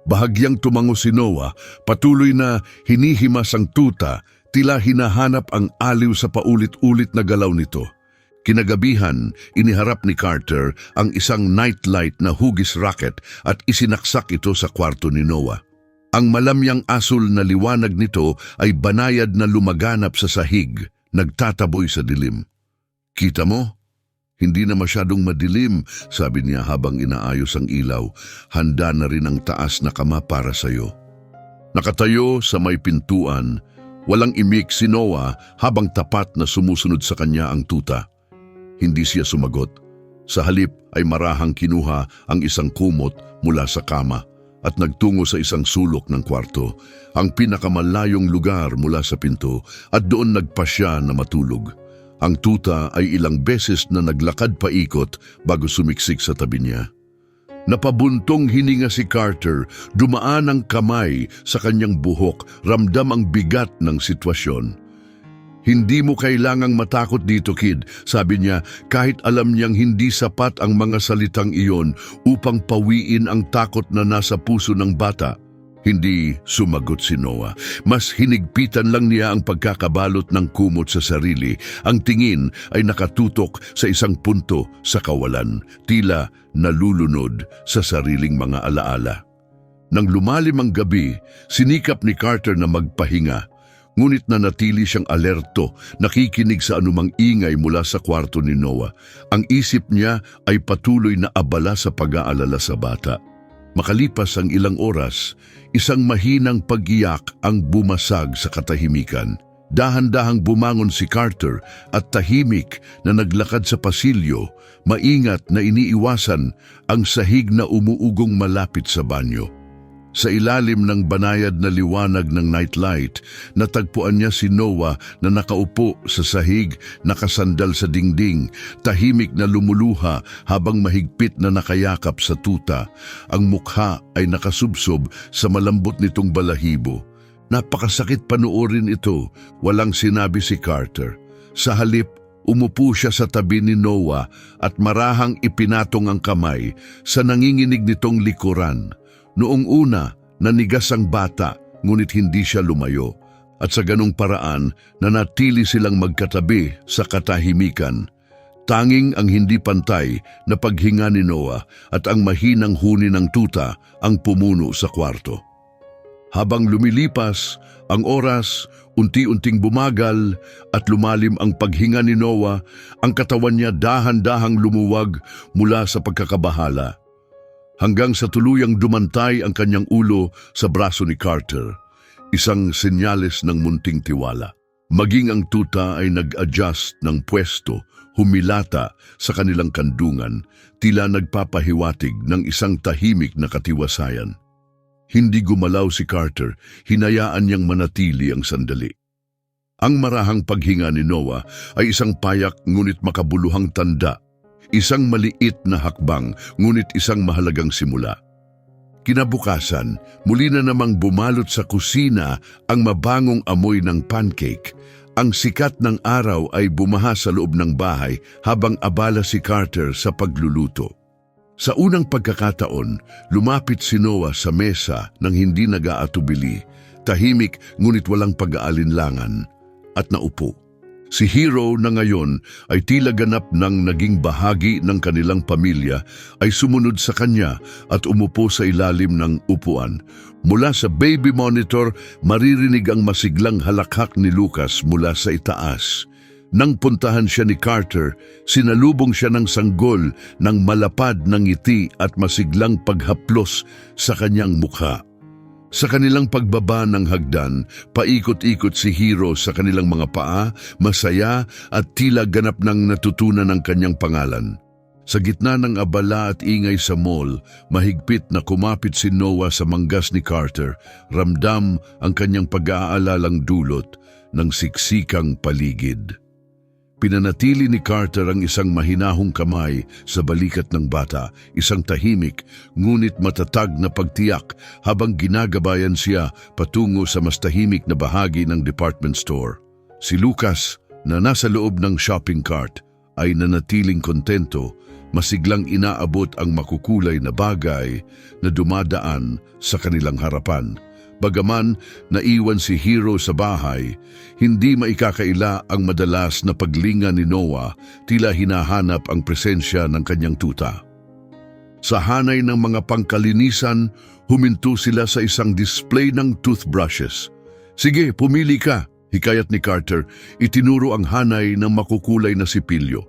[SPEAKER 1] Bahagyang tumango si Noah, patuloy na hinihimas ang tuta, tila hinahanap ang aliw sa paulit-ulit na galaw nito. Kinagabihan, iniharap ni Carter ang isang nightlight na hugis rocket at isinaksak ito sa kwarto ni Noah. Ang malamyang asul na liwanag nito ay banayad na lumaganap sa sahig, nagtataboy sa dilim. "Kita mo? Hindi na masyadong madilim," sabi niya habang inaayos ang ilaw. "Handa na rin ang taas na kama para sa'yo." Nakatayo sa may pintuan, walang imik si Noah habang tapat na sumusunod sa kanya ang tuta. Hindi siya sumagot. Sa halip ay marahang kinuha ang isang kumot mula sa kama at nagtungo sa isang sulok ng kwarto, ang pinakamalayong lugar mula sa pinto, at doon nagpasya na matulog. Ang tuta ay ilang beses na naglakad paikot bago sumiksik sa tabi niya. Napabuntong hininga si Carter, dumaan ang kamay sa kanyang buhok, ramdam ang bigat ng sitwasyon. "Hindi mo kailangang matakot dito, kid," sabi niya, kahit alam niyang hindi sapat ang mga salitang iyon upang pawiin ang takot na nasa puso ng bata. Hindi sumagot si Noah. Mas hinigpitan lang niya ang pagkakabalot ng kumot sa sarili. Ang tingin ay nakatutok sa isang punto sa kawalan, tila nalulunod sa sariling mga alaala. Nang lumalim ang gabi, sinikap ni Carter na magpahinga. Ngunit nanatili siyang alerto, nakikinig sa anumang ingay mula sa kwarto ni Noah. Ang isip niya ay patuloy na abala sa pag-aalala sa bata. Makalipas ang ilang oras, isang mahinang pag-iyak ang bumasag sa katahimikan. Dahan-dahang bumangon si Carter at tahimik na naglakad sa pasilyo, maingat na iniiwasan ang sahig na umuugong malapit sa banyo. Sa ilalim ng banayad na liwanag ng nightlight, natagpuan niya si Noah na nakaupo sa sahig, nakasandal sa dingding, tahimik na lumuluha habang mahigpit na nakayakap sa tuta. Ang mukha ay nakasubsob sa malambot nitong balahibo. Napakasakit panoorin ito, walang sinabi si Carter. Sa halip, umupo siya sa tabi ni Noah at marahang ipinatong ang kamay sa nanginginig nitong likuran. Noong una, nanigas ang bata, ngunit hindi siya lumayo. At sa ganong paraan, nanatili silang magkatabi sa katahimikan. Tanging ang hindi pantay na paghinga ni Noah at ang mahinang huni ng tuta ang pumuno sa kwarto. Habang lumilipas ang oras, unti-unting bumagal at lumalim ang paghinga ni Noah, ang katawan niya dahan-dahang lumuwag mula sa pagkakabahala, hanggang sa tuluyang dumantay ang kanyang ulo sa braso ni Carter, isang senyales ng munting tiwala. Maging ang tuta ay nag-adjust ng pwesto, humilata sa kanilang kandungan, tila nagpapahiwatig ng isang tahimik na katiwasayan. Hindi gumalaw si Carter, hinayaan niyang manatili ang sandali. Ang marahang paghinga ni Noah ay isang payak ngunit makabuluhang tanda. Isang maliit na hakbang, ngunit isang mahalagang simula. Kinabukasan, muli na namang bumalot sa kusina ang mabangong amoy ng pancake. Ang sikat ng araw ay bumaha sa loob ng bahay habang abala si Carter sa pagluluto. Sa unang pagkakataon, lumapit si Noah sa mesa nang hindi nag-aatubili, tahimik ngunit walang pag-aalinlangan, at naupo. Si Hero na ngayon ay tila ganap ng naging bahagi ng kanilang pamilya ay sumunod sa kanya at umupo sa ilalim ng upuan. Mula sa baby monitor, maririnig ang masiglang halakhak ni Lucas mula sa itaas. Nang puntahan siya ni Carter, sinalubong siya ng sanggol ng malapad ng ngiti at masiglang paghaplos sa kanyang mukha. Sa kanilang pagbaba ng hagdan, paikot-ikot si Hero sa kanilang mga paa, masaya at tila ganap ng natutunan ang kanyang pangalan. Sa gitna ng abala at ingay sa mall, mahigpit na kumapit si Noah sa manggas ni Carter, ramdam ang kanyang pag-aalalang dulot ng siksikang paligid. Pinanatili ni Carter ang isang mahinahong kamay sa balikat ng bata, isang tahimik ngunit matatag na pagtiyak habang ginagabayan siya patungo sa mas tahimik na bahagi ng department store. Si Lucas, na nasa loob ng shopping cart, ay nanatiling kontento, masiglang inaabot ang makukulay na bagay na dumadaan sa kanilang harapan. Bagaman naiwan si Hero sa bahay, hindi maikakaila ang madalas na paglinga ni Noah, tila hinahanap ang presensya ng kanyang tuta. Sa hanay ng mga pangkalinisan, huminto sila sa isang display ng toothbrushes. "Sige, pumili ka," hikayat ni Carter. Itinuro ang hanay ng makukulay na sipilyo.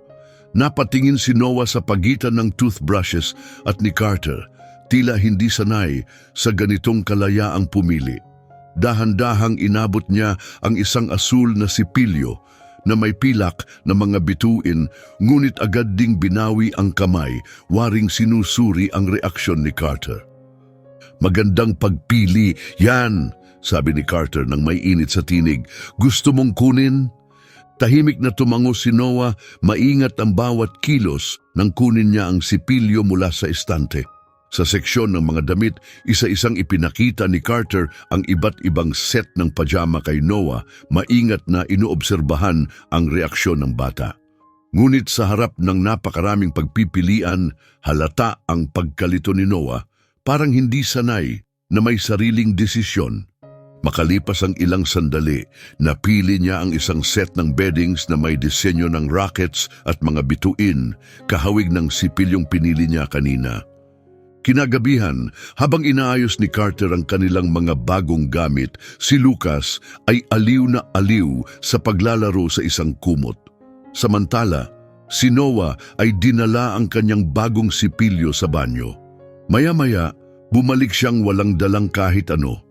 [SPEAKER 1] Napatingin si Noah sa pagitan ng toothbrushes at ni Carter, tila hindi sanay sa ganitong kalayaang pumili. Dahan-dahang inabot niya ang isang asul na sipilyo na may pilak na mga bituin, ngunit agad ding binawi ang kamay, waring sinusuri ang reaksyon ni Carter. "Magandang pagpili, yan," sabi ni Carter nang may init sa tinig. "Gusto mong kunin?" Tahimik na tumango si Noah, maingat ang bawat kilos nang kunin niya ang sipilyo mula sa estante. Sa seksyon ng mga damit, isa-isang ipinakita ni Carter ang iba't ibang set ng pajama kay Noah, maingat na inoobserbahan ang reaksyon ng bata. Ngunit sa harap ng napakaraming pagpipilian, halata ang pagkalito ni Noah, parang hindi sanay na may sariling desisyon. Makalipas ang ilang sandali, napili niya ang isang set ng beddings na may disenyo ng rockets at mga bituin, kahawig ng sipilyong pinili niya kanina. Kinagabihan, habang inaayos ni Carter ang kanilang mga bagong gamit, si Lucas ay aliw na aliw sa paglalaro sa isang kumot. Samantala, si Noah ay dinala ang kanyang bagong sipilyo sa banyo. Maya-maya, bumalik siyang walang dalang kahit ano.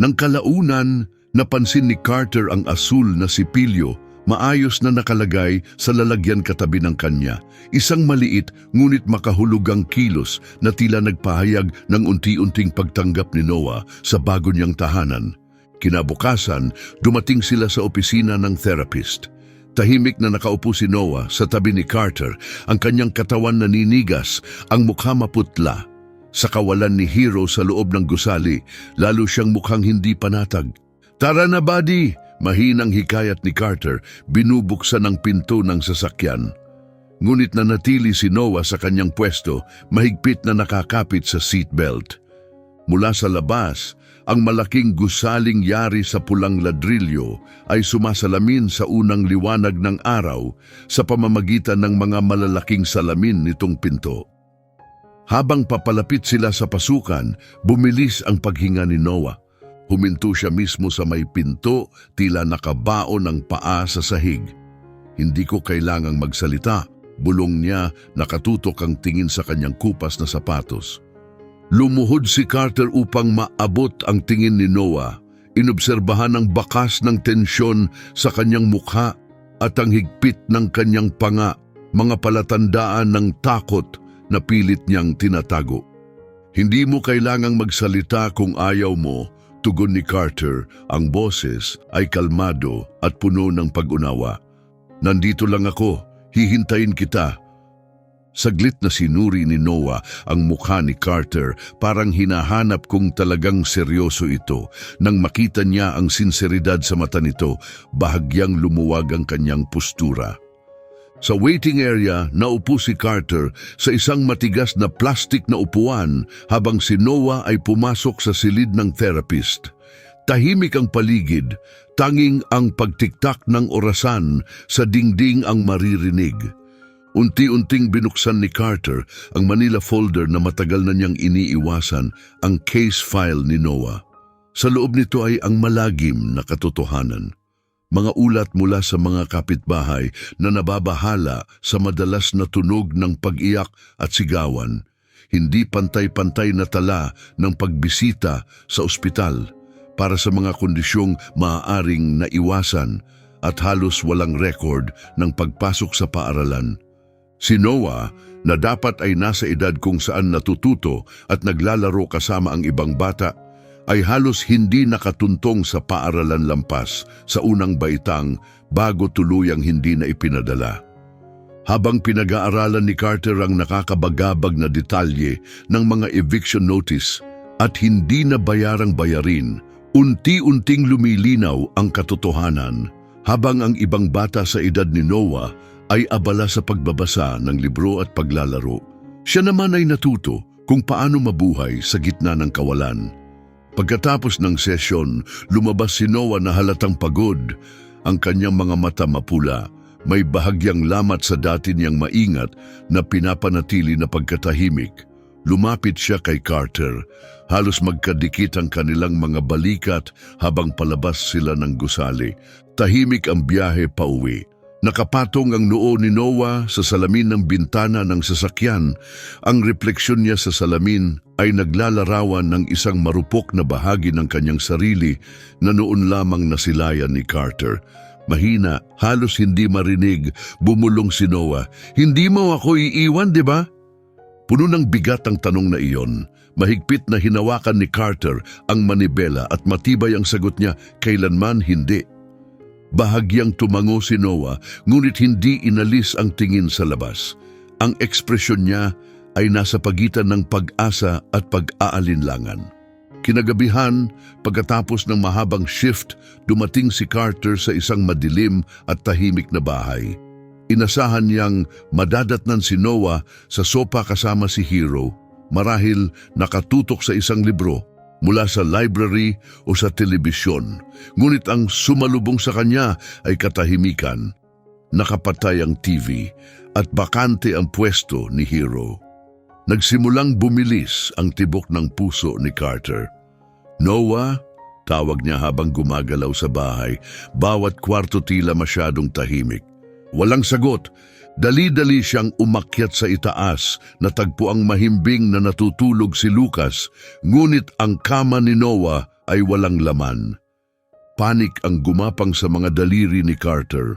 [SPEAKER 1] Nang kalaunan, napansin ni Carter ang asul na sipilyo, maayos na nakalagay sa lalagyan katabi ng kanya. Isang maliit ngunit makahulugang kilos na tila nagpahayag ng unti-unting pagtanggap ni Noah sa bago niyang tahanan. Kinabukasan, dumating sila sa opisina ng therapist. Tahimik na nakaupo si Noah sa tabi ni Carter, ang kanyang katawan naninigas, ang mukha maputla. Sa kawalan ni Hero sa loob ng gusali, lalo siyang mukhang hindi panatag. "Tara na, buddy!" Mahinang hikayat ni Carter, binubuksan ang pinto ng sasakyan. Ngunit nanatili si Noah sa kanyang pwesto, mahigpit na nakakapit sa seatbelt. Mula sa labas, ang malaking gusaling yari sa pulang ladrilyo ay sumasalamin sa unang liwanag ng araw sa pamamagitan ng mga malalaking salamin nitong pinto. Habang papalapit sila sa pasukan, bumilis ang paghinga ni Noah. Huminto siya mismo sa may pinto, tila nakabaon ng paa sa sahig. "Hindi ko kailangang magsalita," bulong niya, nakatutok ang tingin sa kanyang kupas na sapatos. Lumuhod si Carter upang maabot ang tingin ni Noah. Inobserbahan ang bakas ng tensyon sa kanyang mukha at ang higpit ng kanyang panga, mga palatandaan ng takot na pilit niyang tinatago. "Hindi mo kailangang magsalita kung ayaw mo," tugon ni Carter. Ang boses ay kalmado at puno ng pag-unawa. "Nandito lang ako, hihintayin kita." Saglit na sinuri ni Noah ang mukha ni Carter, parang hinahanap kung talagang seryoso ito. Nang makita niya ang sinseridad sa mata nito, bahagyang lumuwag ang kanyang postura. Sa waiting area, naupo si Carter sa isang matigas na plastik na upuan habang si Noah ay pumasok sa silid ng therapist. Tahimik ang paligid, tanging ang pagtiktak ng orasan sa dingding ang maririnig. Unti-unting binuksan ni Carter ang Manila folder na matagal na niyang iniiwasan, ang case file ni Noah. Sa loob nito ay ang malagim na katotohanan. Mga ulat mula sa mga kapitbahay na nababahala sa madalas na tunog ng pag-iyak at sigawan. Hindi pantay-pantay na tala ng pagbisita sa ospital para sa mga kondisyong maaaring naiwasan at halos walang record ng pagpasok sa paaralan. Si Noah, na dapat ay nasa edad kung saan natututo at naglalaro kasama ang ibang bata, ay halos hindi nakatuntong sa paaralan lampas sa unang baitang bago tuluyang hindi na ipinadala. Habang pinag-aaralan ni Carter ang nakakabagabag na detalye ng mga eviction notice at hindi na bayarang bayarin, unti-unting lumilinaw ang katotohanan. Habang ang ibang bata sa edad ni Noah ay abala sa pagbabasa ng libro at paglalaro, siya naman ay natuto kung paano mabuhay sa gitna ng kawalan. Pagkatapos ng sesyon, lumabas si Noah na halatang pagod. Ang kanyang mga mata mapula. May bahagyang lamat sa dati niyang maingat na pinapanatili na pagkatahimik. Lumapit siya kay Carter. Halos magkadikit ang kanilang mga balikat habang palabas sila ng gusali. Tahimik ang biyahe pauwi. Nakapatong ang noo ni Noah sa salamin ng bintana ng sasakyan. Ang refleksyon niya sa salamin ay naglalarawan ng isang marupok na bahagi ng kanyang sarili na noon lamang nasilayan ni Carter. Mahina, halos hindi marinig, bumulong si Noah. Hindi mo ako iiwan, di ba? Puno ng bigat ang tanong na iyon. Mahigpit na hinawakan ni Carter ang manibela at matibay ang sagot niya, kailanman hindi. Bahagyang tumango si Noah, ngunit hindi inalis ang tingin sa labas. Ang ekspresyon niya ay nasa pagitan ng pag-asa at pag-aalinlangan. Kinagabihan, pagkatapos ng mahabang shift, dumating si Carter sa isang madilim at tahimik na bahay. Inasahan niyang madadatnan si Noah sa sopa kasama si Hero, marahil nakatutok sa isang libro mula sa library o sa telebisyon. Ngunit ang sumalubong sa kanya ay katahimikan. Nakapatay ang TV at bakante ang pwesto ni Hero. Nagsimulang bumilis ang tibok ng puso ni Carter. Noah, tawag niya habang gumagalaw sa bahay. Bawat kwarto tila masyadong tahimik. Walang sagot. Dali-dali siyang umakyat sa itaas, natagpo ang mahimbing na natutulog si Lucas, ngunit ang kama ni Noah ay walang laman. Panik ang gumapang sa mga daliri ni Carter.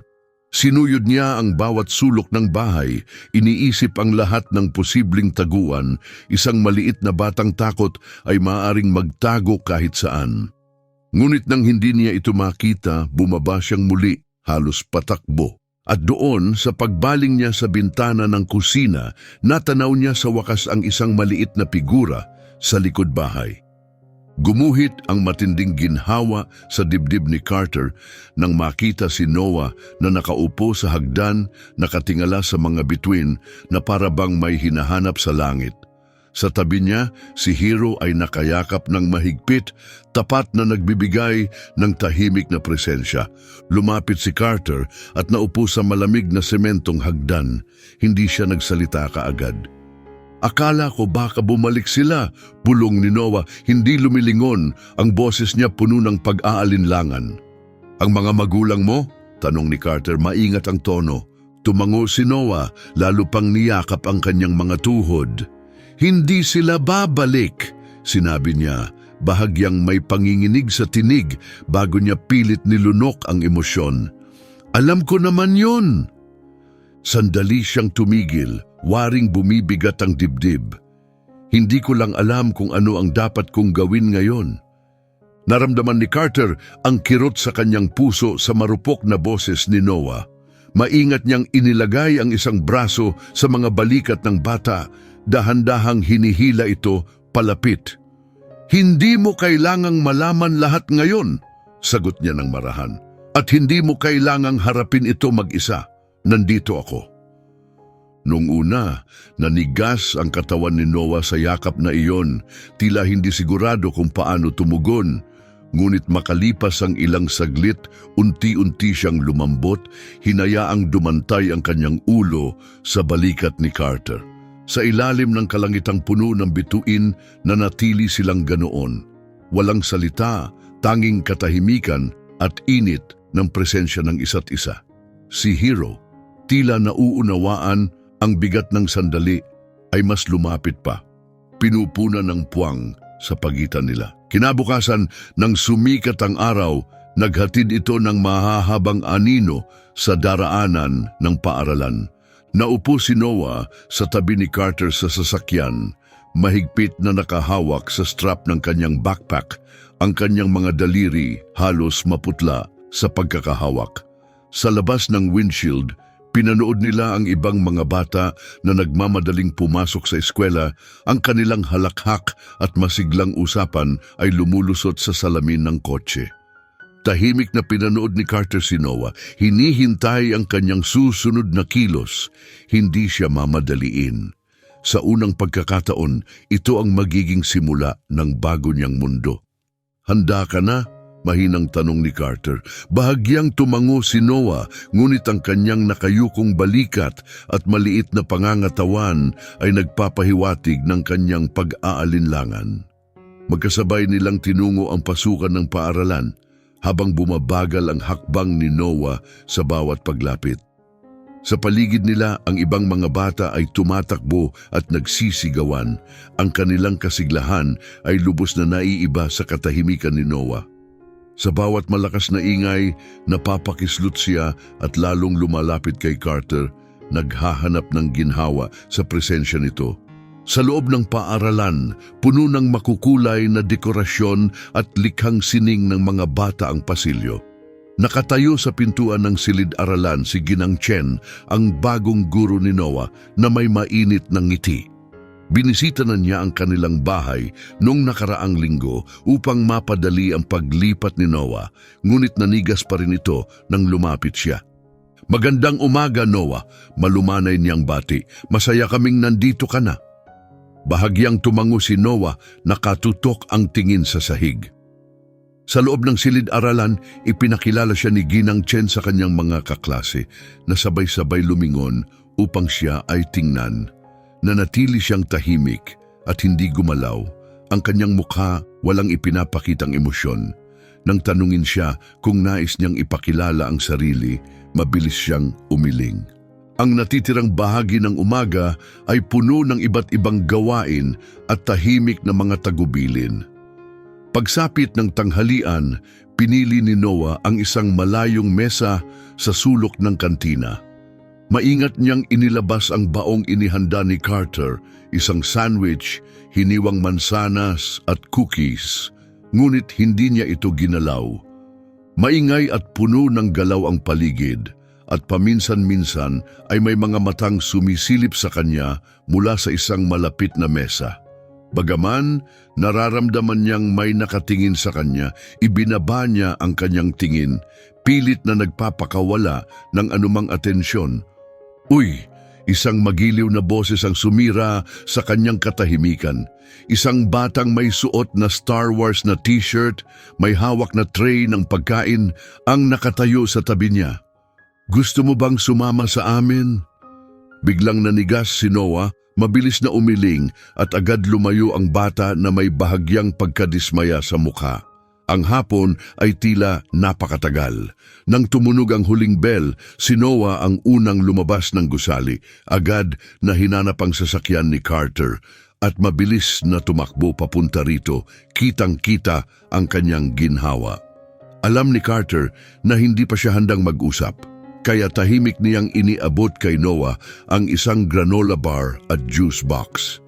[SPEAKER 1] Sinuyod niya ang bawat sulok ng bahay, iniisip ang lahat ng posibleng taguan. Isang maliit na batang takot ay maaaring magtago kahit saan. Ngunit nang hindi niya ito makita, bumaba siyang muli, halos patakbo. At doon, sa pagbaling niya sa bintana ng kusina, natanaw niya sa wakas ang isang maliit na figura sa likod bahay. Gumuhit ang matinding ginhawa sa dibdib ni Carter nang makita si Noah na nakaupo sa hagdan, nakatingala sa mga bituin na para bang may hinahanap sa langit. Sa tabi niya, si Hero ay nakayakap ng mahigpit, tapat na nagbibigay ng tahimik na presensya. Lumapit si Carter at naupo sa malamig na sementong hagdan. Hindi siya nagsalita kaagad. Akala ko baka bumalik sila, bulong ni Noah, hindi lumilingon, ang boses niya puno ng pag-aalinlangan. Ang mga magulang mo? Tanong ni Carter, maingat ang tono. Tumango si Noah, lalo pang niyakap ang kanyang mga tuhod. Hindi sila babalik, sinabi niya, bahagyang may panginginig sa tinig bago niya pilit nilunok ang emosyon. Alam ko naman yun. Sandali siyang tumigil, waring bumibigat ang dibdib. Hindi ko lang alam kung ano ang dapat kong gawin ngayon. Naramdaman ni Carter ang kirot sa kanyang puso sa marupok na boses ni Noah. Maingat niyang inilagay ang isang braso sa mga balikat ng bata, dahan-dahang hinihila ito palapit. Hindi mo kailangang malaman lahat ngayon, sagot niya ng marahan. At hindi mo kailangang harapin ito mag-isa. Nandito ako. Noong una, nanigas ang katawan ni Noah sa yakap na iyon, tila hindi sigurado kung paano tumugon. Ngunit makalipas ang ilang saglit, unti-unti siyang lumambot, hinayaang dumantay ang kanyang ulo sa balikat ni Carter. Sa ilalim ng kalangitang puno ng bituin, nanatili silang ganoon. Walang salita, tanging katahimikan at init ng presensya ng isa't isa. Si Hero, tila nauunawaan ang bigat ng sandali, ay mas lumapit pa. Pinupunan ng puwang sa pagitan nila. Kinabukasan, nang sumikat ang araw, naghatid ito ng mahahabang anino sa daraanan ng paaralan. Naupo si Noah sa tabi ni Carter sa sasakyan, mahigpit na nakahawak sa strap ng kanyang backpack, ang kanyang mga daliri halos maputla sa pagkakahawak. Sa labas ng windshield, pinanood nila ang ibang mga bata na nagmamadaling pumasok sa eskwela. Ang kanilang halakhak at masiglang usapan ay lumulusot sa salamin ng kotse. Tahimik na pinanood ni Carter si Noah, hinihintay ang kanyang susunod na kilos. Hindi siya mamadaliin. Sa unang pagkakataon, ito ang magiging simula ng bago niyang mundo. Handa ka na? Mahinang tanong ni Carter. Bahagyang tumango si Noah, ngunit ang kanyang nakayukong balikat at maliit na pangangatawan ay nagpapahiwatig ng kanyang pag-aalinlangan. Magkasabay nilang tinungo ang pasukan ng paaralan habang bumabagal ang hakbang ni Noah sa bawat paglapit. Sa paligid nila, ang ibang mga bata ay tumatakbo at nagsisigawan. Ang kanilang kasiglahan ay lubos na naiiba sa katahimikan ni Noah. Sa bawat malakas na ingay, napapakislot siya at lalong lumalapit kay Carter, naghahanap ng ginhawa sa presensya nito. Sa loob ng paaralan, puno ng makukulay na dekorasyon at likhang sining ng mga bata ang pasilyo. Nakatayo sa pintuan ng silid-aralan si Ginang Chen, ang bagong guro ni Noah na may mainit ng ngiti. Binisita na niya ang kanilang bahay noong nakaraang linggo upang mapadali ang paglipat ni Noah, ngunit nanigas pa rin ito nang lumapit siya. Magandang umaga, Noah, malumanay niyang bati. Masaya kaming nandito ka na. Bahagyang tumango si Noah, nakatutok ang tingin sa sahig. Sa loob ng silid-aralan, ipinakilala siya ni Ginang Chen sa kanyang mga kaklase na sabay-sabay lumingon upang siya ay tingnan. Nanatili siyang tahimik at hindi gumalaw. Ang kanyang mukha walang ipinapakitang emosyon. Nang tanungin siya kung nais niyang ipakilala ang sarili, mabilis siyang umiling. Ang natitirang bahagi ng umaga ay puno ng iba't ibang gawain at tahimik na mga tagubilin. Pagsapit ng tanghalian, pinili ni Noah ang isang malayong mesa sa sulok ng kantina. Maingat niyang inilabas ang baong inihanda ni Carter, isang sandwich, hiniwang mansanas at cookies, ngunit hindi niya ito ginalaw. Maingay at puno ng galaw ang paligid, at paminsan-minsan ay may mga matang sumisilip sa kanya mula sa isang malapit na mesa. Bagaman, nararamdaman niyang may nakatingin sa kanya, ibinaba niya ang kanyang tingin, pilit na nagpapakawala ng anumang atensyon. Uy! Isang magiliw na boses ang sumira sa kanyang katahimikan. Isang batang may suot na Star Wars na t-shirt, may hawak na tray ng pagkain, ang nakatayo sa tabi niya. Gusto mo bang sumama sa amin? Biglang nanigas si Noah, mabilis na umiling at agad lumayo ang bata na may bahagyang pagkadismaya sa mukha. Ang hapon ay tila napakatagal. Nang tumunog ang huling bell, si Noah ang unang lumabas ng gusali. Agad na hinanap ang sasakyan ni Carter at mabilis na tumakbo papunta rito, kitang-kita ang kanyang ginhawa. Alam ni Carter na hindi pa siya handang mag-usap, kaya tahimik niyang iniabot kay Noah ang isang granola bar at juice box.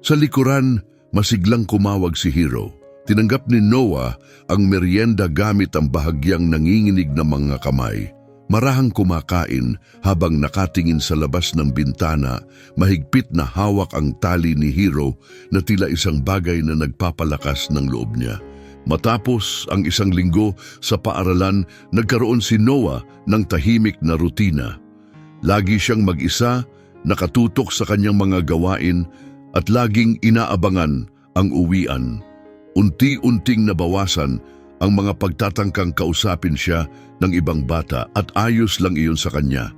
[SPEAKER 1] Sa likuran, masiglang kumawag si Hero. Tinanggap ni Noah ang merienda gamit ang bahagyang nanginginig na mga kamay. Marahang kumakain habang nakatingin sa labas ng bintana, mahigpit na hawak ang tali ni Hero na tila isang bagay na nagpapalakas ng loob niya. Matapos ang isang linggo sa paaralan, nagkaroon si Noah ng tahimik na rutina. Lagi siyang mag-isa, nakatutok sa kanyang mga gawain at laging inaabangan ang uwian. Unti-unting nabawasan ang mga pagtatangkang kausapin siya ng ibang bata at ayos lang iyon sa kanya.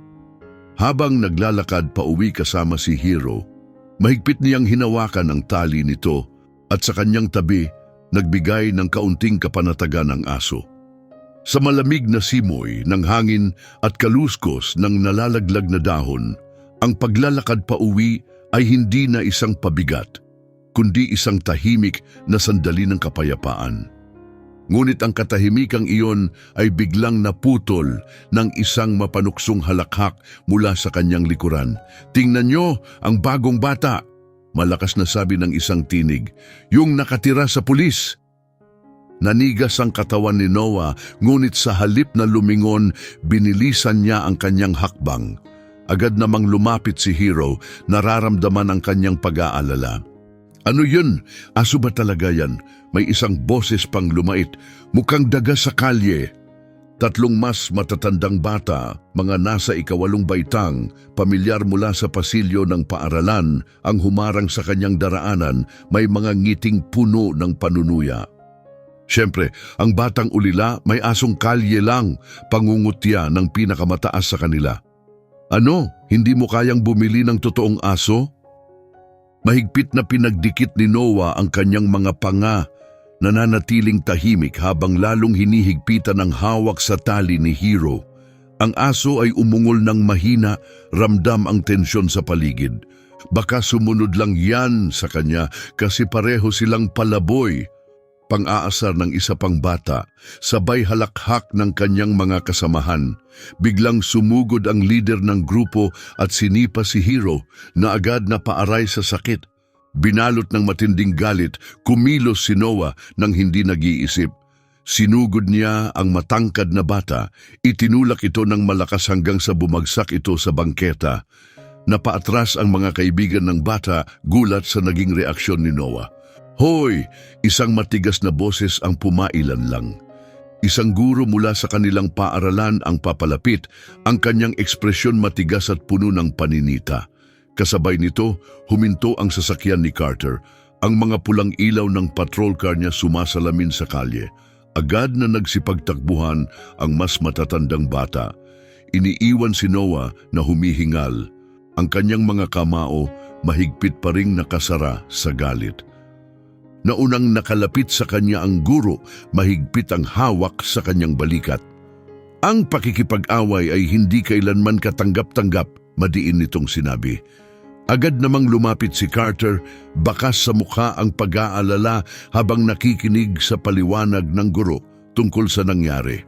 [SPEAKER 1] Habang naglalakad pa uwi kasama si Hero, mahigpit niyang hinawakan ang tali nito at sa kanyang tabi nagbigay ng kaunting kapanatagan ng aso. Sa malamig na simoy ng hangin at kaluskos ng nalalaglag na dahon, ang paglalakad pa uwi ay hindi na isang pabigat, kundi isang tahimik na sandali ng kapayapaan. Ngunit ang katahimikang iyon ay biglang naputol ng isang mapanuksong halakhak mula sa kanyang likuran. "Tingnan niyo ang bagong bata!" Malakas na sabi ng isang tinig, "Yung nakatira sa pulis!" Nanigas ang katawan ni Noah, ngunit sa halip na lumingon, binilisan niya ang kanyang hakbang. Agad namang lumapit si Hero, nararamdaman ang kanyang pag-aalala. "Ano yun? Aso ba talaga yan?" May isang boses pang lumait, "Mukhang daga sa kalye." Tatlong mas matatandang bata, mga nasa 8 baitang, pamilyar mula sa pasilyo ng paaralan, ang humarang sa kanyang daraanan, may mga ngiting puno ng panunuya. Siyempre, ang batang ulila may asong kalye lang, pangungutya ng pinakamataas sa kanila. Ano, hindi mo kayang bumili ng totoong aso? Mahigpit na pinagdikit ni Noah ang kanyang mga panga, nananatiling tahimik habang lalong hinihigpitan ang hawak sa tali ni Hero. Ang aso ay umungol ng mahina, ramdam ang tensyon sa paligid. Baka sumunod lang yan sa kanya kasi pareho silang palaboy. Pang-aasar ng isa pang bata, sabay halakhak ng kanyang mga kasamahan. Biglang sumugod ang leader ng grupo at sinipa si Hero na agad na paaray sa sakit. Binalot ng matinding galit, kumilos si Noah nang hindi nag-iisip. Sinugod niya ang matangkad na bata, itinulak ito ng malakas hanggang sa bumagsak ito sa bangketa. Napaatras ang mga kaibigan ng bata, gulat sa naging reaksyon ni Noah. Hoy! Isang matigas na boses ang pumailan lang. Isang guro mula sa kanilang paaralan ang papalapit, ang kanyang ekspresyon matigas at puno ng paninita. Kasabay nito, huminto ang sasakyan ni Carter. Ang mga pulang ilaw ng patrol car niya sumasalamin sa kalye. Agad na nagsipagtakbuhan ang mas matatandang bata. Iniiwan si Noah na humihingal. Ang kanyang mga kamao mahigpit pa ring nakasara sa galit. Naunang nakalapit sa kanya ang guro, mahigpit ang hawak sa kanyang balikat. Ang pakikipag-away ay hindi kailanman katanggap-tanggap, madiin nitong sinabi. Agad namang lumapit si Carter, bakas sa mukha ang pag-aalala habang nakikinig sa paliwanag ng guro tungkol sa nangyari.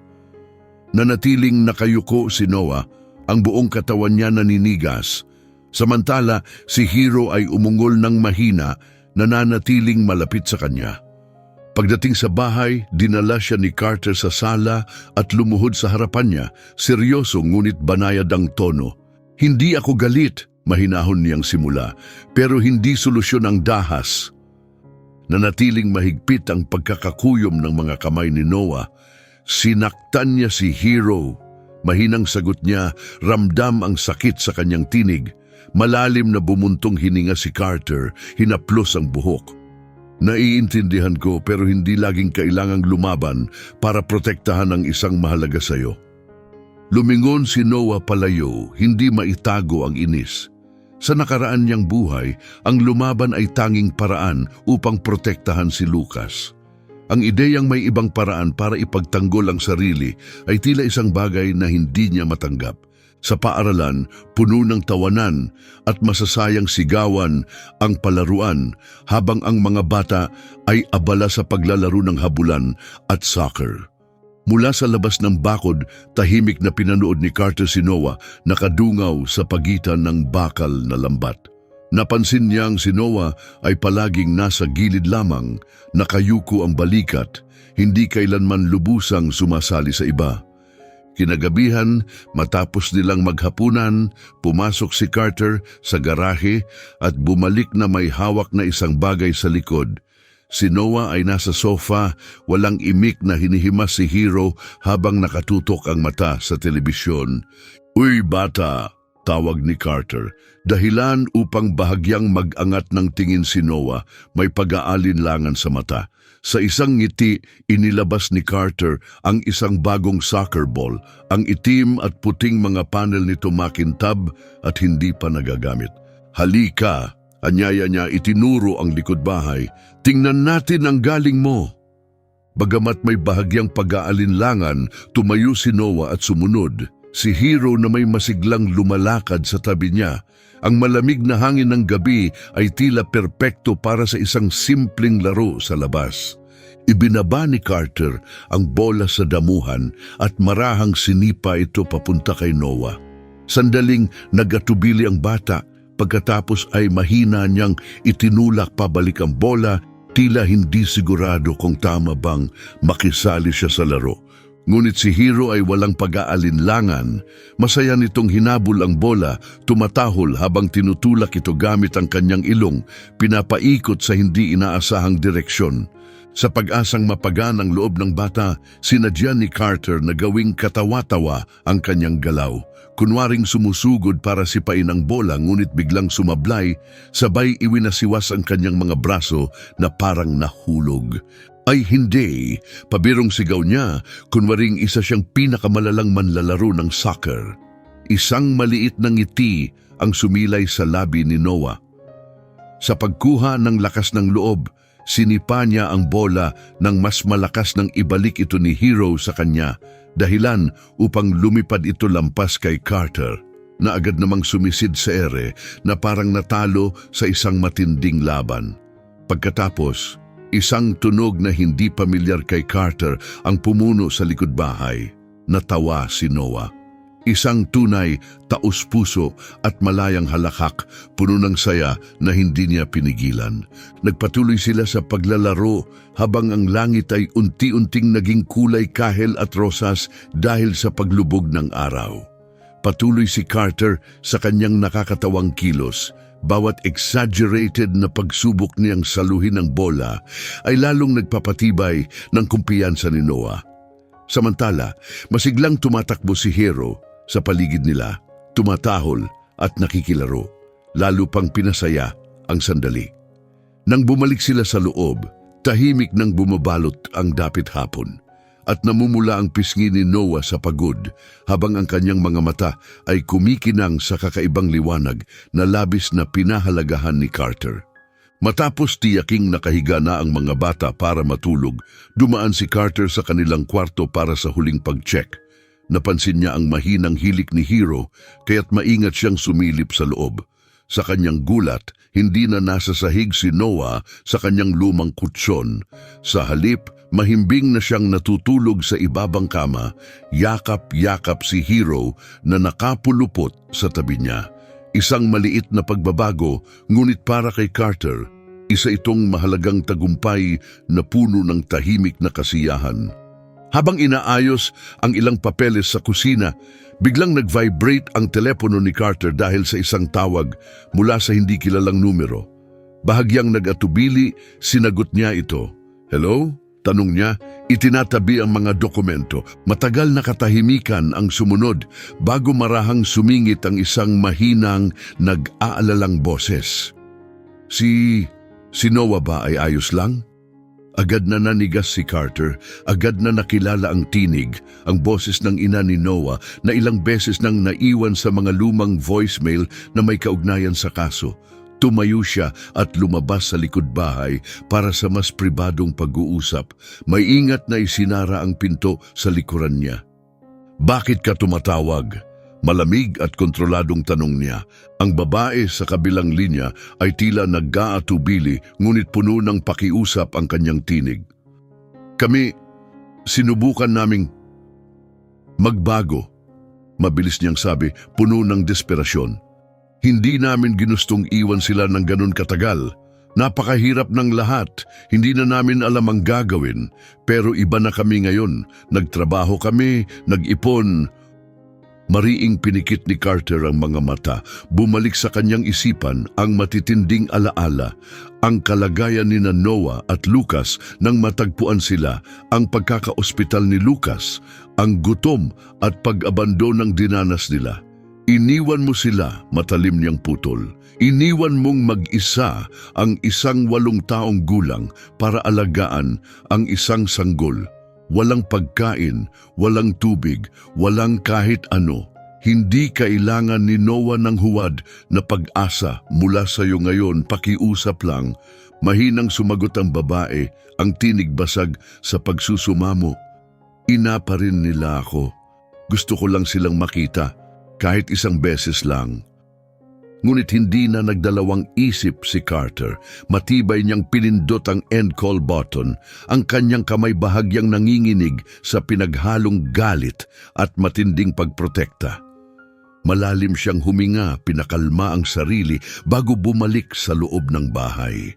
[SPEAKER 1] Nanatiling nakayuko si Noah, ang buong katawan niya naninigas. Samantala, si Hero ay umungol ng mahina, nananatiling malapit sa kanya. Pagdating sa bahay, dinala siya ni Carter sa sala at lumuhod sa harapan niya, seryoso ngunit banayad ang tono. Hindi ako galit, mahinahon niyang simula, pero hindi solusyon ang dahas. Nanatiling mahigpit ang pagkakakuyom ng mga kamay ni Noah. Sinaktan niya si Hero. Mahinang sagot niya, ramdam ang sakit sa kanyang tinig. Malalim na bumuntong hininga si Carter, hinaplos ang buhok. Naiintindihan ko pero hindi laging kailangang lumaban para protektahan ang isang mahalaga sayo. Lumingon si Noah palayo, hindi maitago ang inis. Sa nakaraan niyang buhay, ang lumaban ay tanging paraan upang protektahan si Lucas. Ang ideyang may ibang paraan para ipagtanggol ang sarili ay tila isang bagay na hindi niya matanggap. Sa paaralan, puno ng tawanan at masasayang sigawan ang palaruan habang ang mga bata ay abala sa paglalaro ng habulan at soccer. Mula sa labas ng bakod, tahimik na pinanood ni Carter si Noah nakadungaw sa pagitan ng bakal na lambat. Napansin niyang si Noah ay palaging nasa gilid lamang, nakayuko ang balikat, hindi kailanman lubusang sumasali sa iba. Kinagabihan, matapos nilang maghapunan, pumasok si Carter sa garahe at bumalik na may hawak na isang bagay sa likod. Si Noah ay nasa sofa, walang imik na hinihimas si Hero habang nakatutok ang mata sa telebisyon. Uy bata, tawag ni Carter. Dahilan upang bahagyang mag-angat ng tingin si Noah, may pag-aalinlangan sa mata. Sa isang ngiti, inilabas ni Carter ang isang bagong soccer ball. Ang itim at puting mga panel nito makintab at hindi pa nagagamit. Halika, anyaya niya, itinuro ang likod bahay. Tingnan natin ang galing mo. Bagamat may bahagyang pag-aalinlangan, tumayo si Noah at sumunod. Si Hero na may masiglang lumalakad sa tabi niya. Ang malamig na hangin ng gabi ay tila perpekto para sa isang simpleng laro sa labas. Ibinaba ni Carter ang bola sa damuhan at marahang sinipa ito papunta kay Noah. Sandaling nagatubili ang bata, pagkatapos ay mahina niyang itinulak pabalik ang bola, tila hindi sigurado kung tama bang makisali siya sa laro. Ngunit si Hero ay walang pag-aalinlangan. Masaya nitong hinabol ang bola, tumatahol habang tinutulak ito gamit ang kanyang ilong, pinapaikot sa hindi inaasahang direksyon. Sa pag-asang mapagaan ang loob ng bata, sinadya ni Carter na gawing katawa-tawa ang kanyang galaw. Kunwaring sumusugod para sipain ang bola ngunit biglang sumablay, sabay iwinasiwas ang kanyang mga braso na parang nahulog. Ay hindi, pabirong sigaw niya, kunwaring isa siyang pinakamalalang manlalaro ng soccer. Isang maliit na ngiti ang sumilay sa labi ni Noah. Sa pagkuha ng lakas ng loob, sinipa niya ang bola nang mas malakas nang ibalik ito ni Hero sa kanya, dahilan upang lumipad ito lampas kay Carter, na agad namang sumisid sa ere na parang natalo sa isang matinding laban. Pagkatapos, isang tunog na hindi pamilyar kay Carter ang pumuno sa likod bahay. Natawa si Noah. Isang tunay, taus-puso at malayang halakhak, puno ng saya na hindi niya pinigilan. Nagpatuloy sila sa paglalaro habang ang langit ay unti-unting naging kulay kahel at rosas dahil sa paglubog ng araw. Patuloy si Carter sa kanyang nakakatawang kilos. Bawat exaggerated na pagsubok niyang saluhin ang bola ay lalong nagpapatibay ng kumpiyansa ni Noah. Samantala, masiglang tumatakbo si Hero sa paligid nila, tumatahol at nakikilaro. Lalo pang pinasaya ang sandali. Nang bumalik sila sa loob, tahimik nang bumabalot ang dapit hapon. At namumula ang pisngi ni Noah sa pagod habang ang kanyang mga mata ay kumikinang sa kakaibang liwanag na labis na pinahalagahan ni Carter. Matapos tiyaking nakahiga na ang mga bata para matulog, dumaan si Carter sa kanilang kwarto para sa huling pag-check. Napansin niya ang mahinang hilik ni Hero kaya't maingat siyang sumilip sa loob. Sa kanyang gulat, hindi na nasa sahig si Noah sa kanyang lumang kutsyon. Sa halip, mahimbing na siyang natutulog sa ibabang kama, yakap-yakap si Hero na nakapulupot sa tabi niya. Isang maliit na pagbabago, ngunit para kay Carter, isa itong mahalagang tagumpay na puno ng tahimik na kasiyahan. Habang inaayos ang ilang papeles sa kusina, biglang nag-vibrate ang telepono ni Carter dahil sa isang tawag mula sa hindi kilalang numero. Bahagyang nag-atubili, sinagot niya ito. "Hello?" Tanong niya, itinatabi ang mga dokumento. Matagal na katahimikan ang sumunod bago marahang sumingit ang isang mahinang nag-aalalang boses. Si Noah ba ay ayos lang? Agad na nanigas si Carter, agad na nakilala ang tinig, ang boses ng ina ni Noah na ilang beses nang naiwan sa mga lumang voicemail na may kaugnayan sa kaso. Tumayo siya at lumabas sa likod bahay para sa mas pribadong pag-uusap. May ingat na isinara ang pinto sa likuran niya. "Bakit ka tumatawag?" Malamig at kontroladong tanong niya. Ang babae sa kabilang linya ay tila nag-aatubili ngunit puno ng pakiusap ang kanyang tinig. Sinubukan naming magbago," mabilis niyang sabi, puno ng desperasyon. "Hindi namin ginustong iwan sila ng ganun katagal. Napakahirap ng lahat, hindi na namin alam ang gagawin. Pero iba na kami ngayon, nagtrabaho kami, nag-ipon." Mariing pinikit ni Carter ang mga mata. Bumalik sa kanyang isipan ang matitinding alaala, ang kalagayan ni Noah at Lucas nang matagpuan sila, ang pagkakaospital ni Lucas, ang gutom at pag-abandon ng dinanas nila. "Iniwan mo sila," matalim niyang putol. "Iniwan mong mag-isa ang isang 8 taong gulang para alagaan ang isang sanggol. Walang pagkain, walang tubig, walang kahit ano. Hindi kailangan ni Noah ng huwad na pag-asa mula sa iyo ngayon, pakiusap lang." Mahinang sumagot ang babae, ang tinig basag sa pagsusumamo. "Ina pa rin nila ako. Gusto ko lang silang makita, kahit isang beses lang." Ngunit hindi na nagdalawang isip si Carter. Matibay niyang pinindot ang end call button. Ang kanyang kamay bahagyang nanginginig sa pinaghalong galit at matinding pagprotekta. Malalim siyang huminga, pinakalma ang sarili bago bumalik sa loob ng bahay.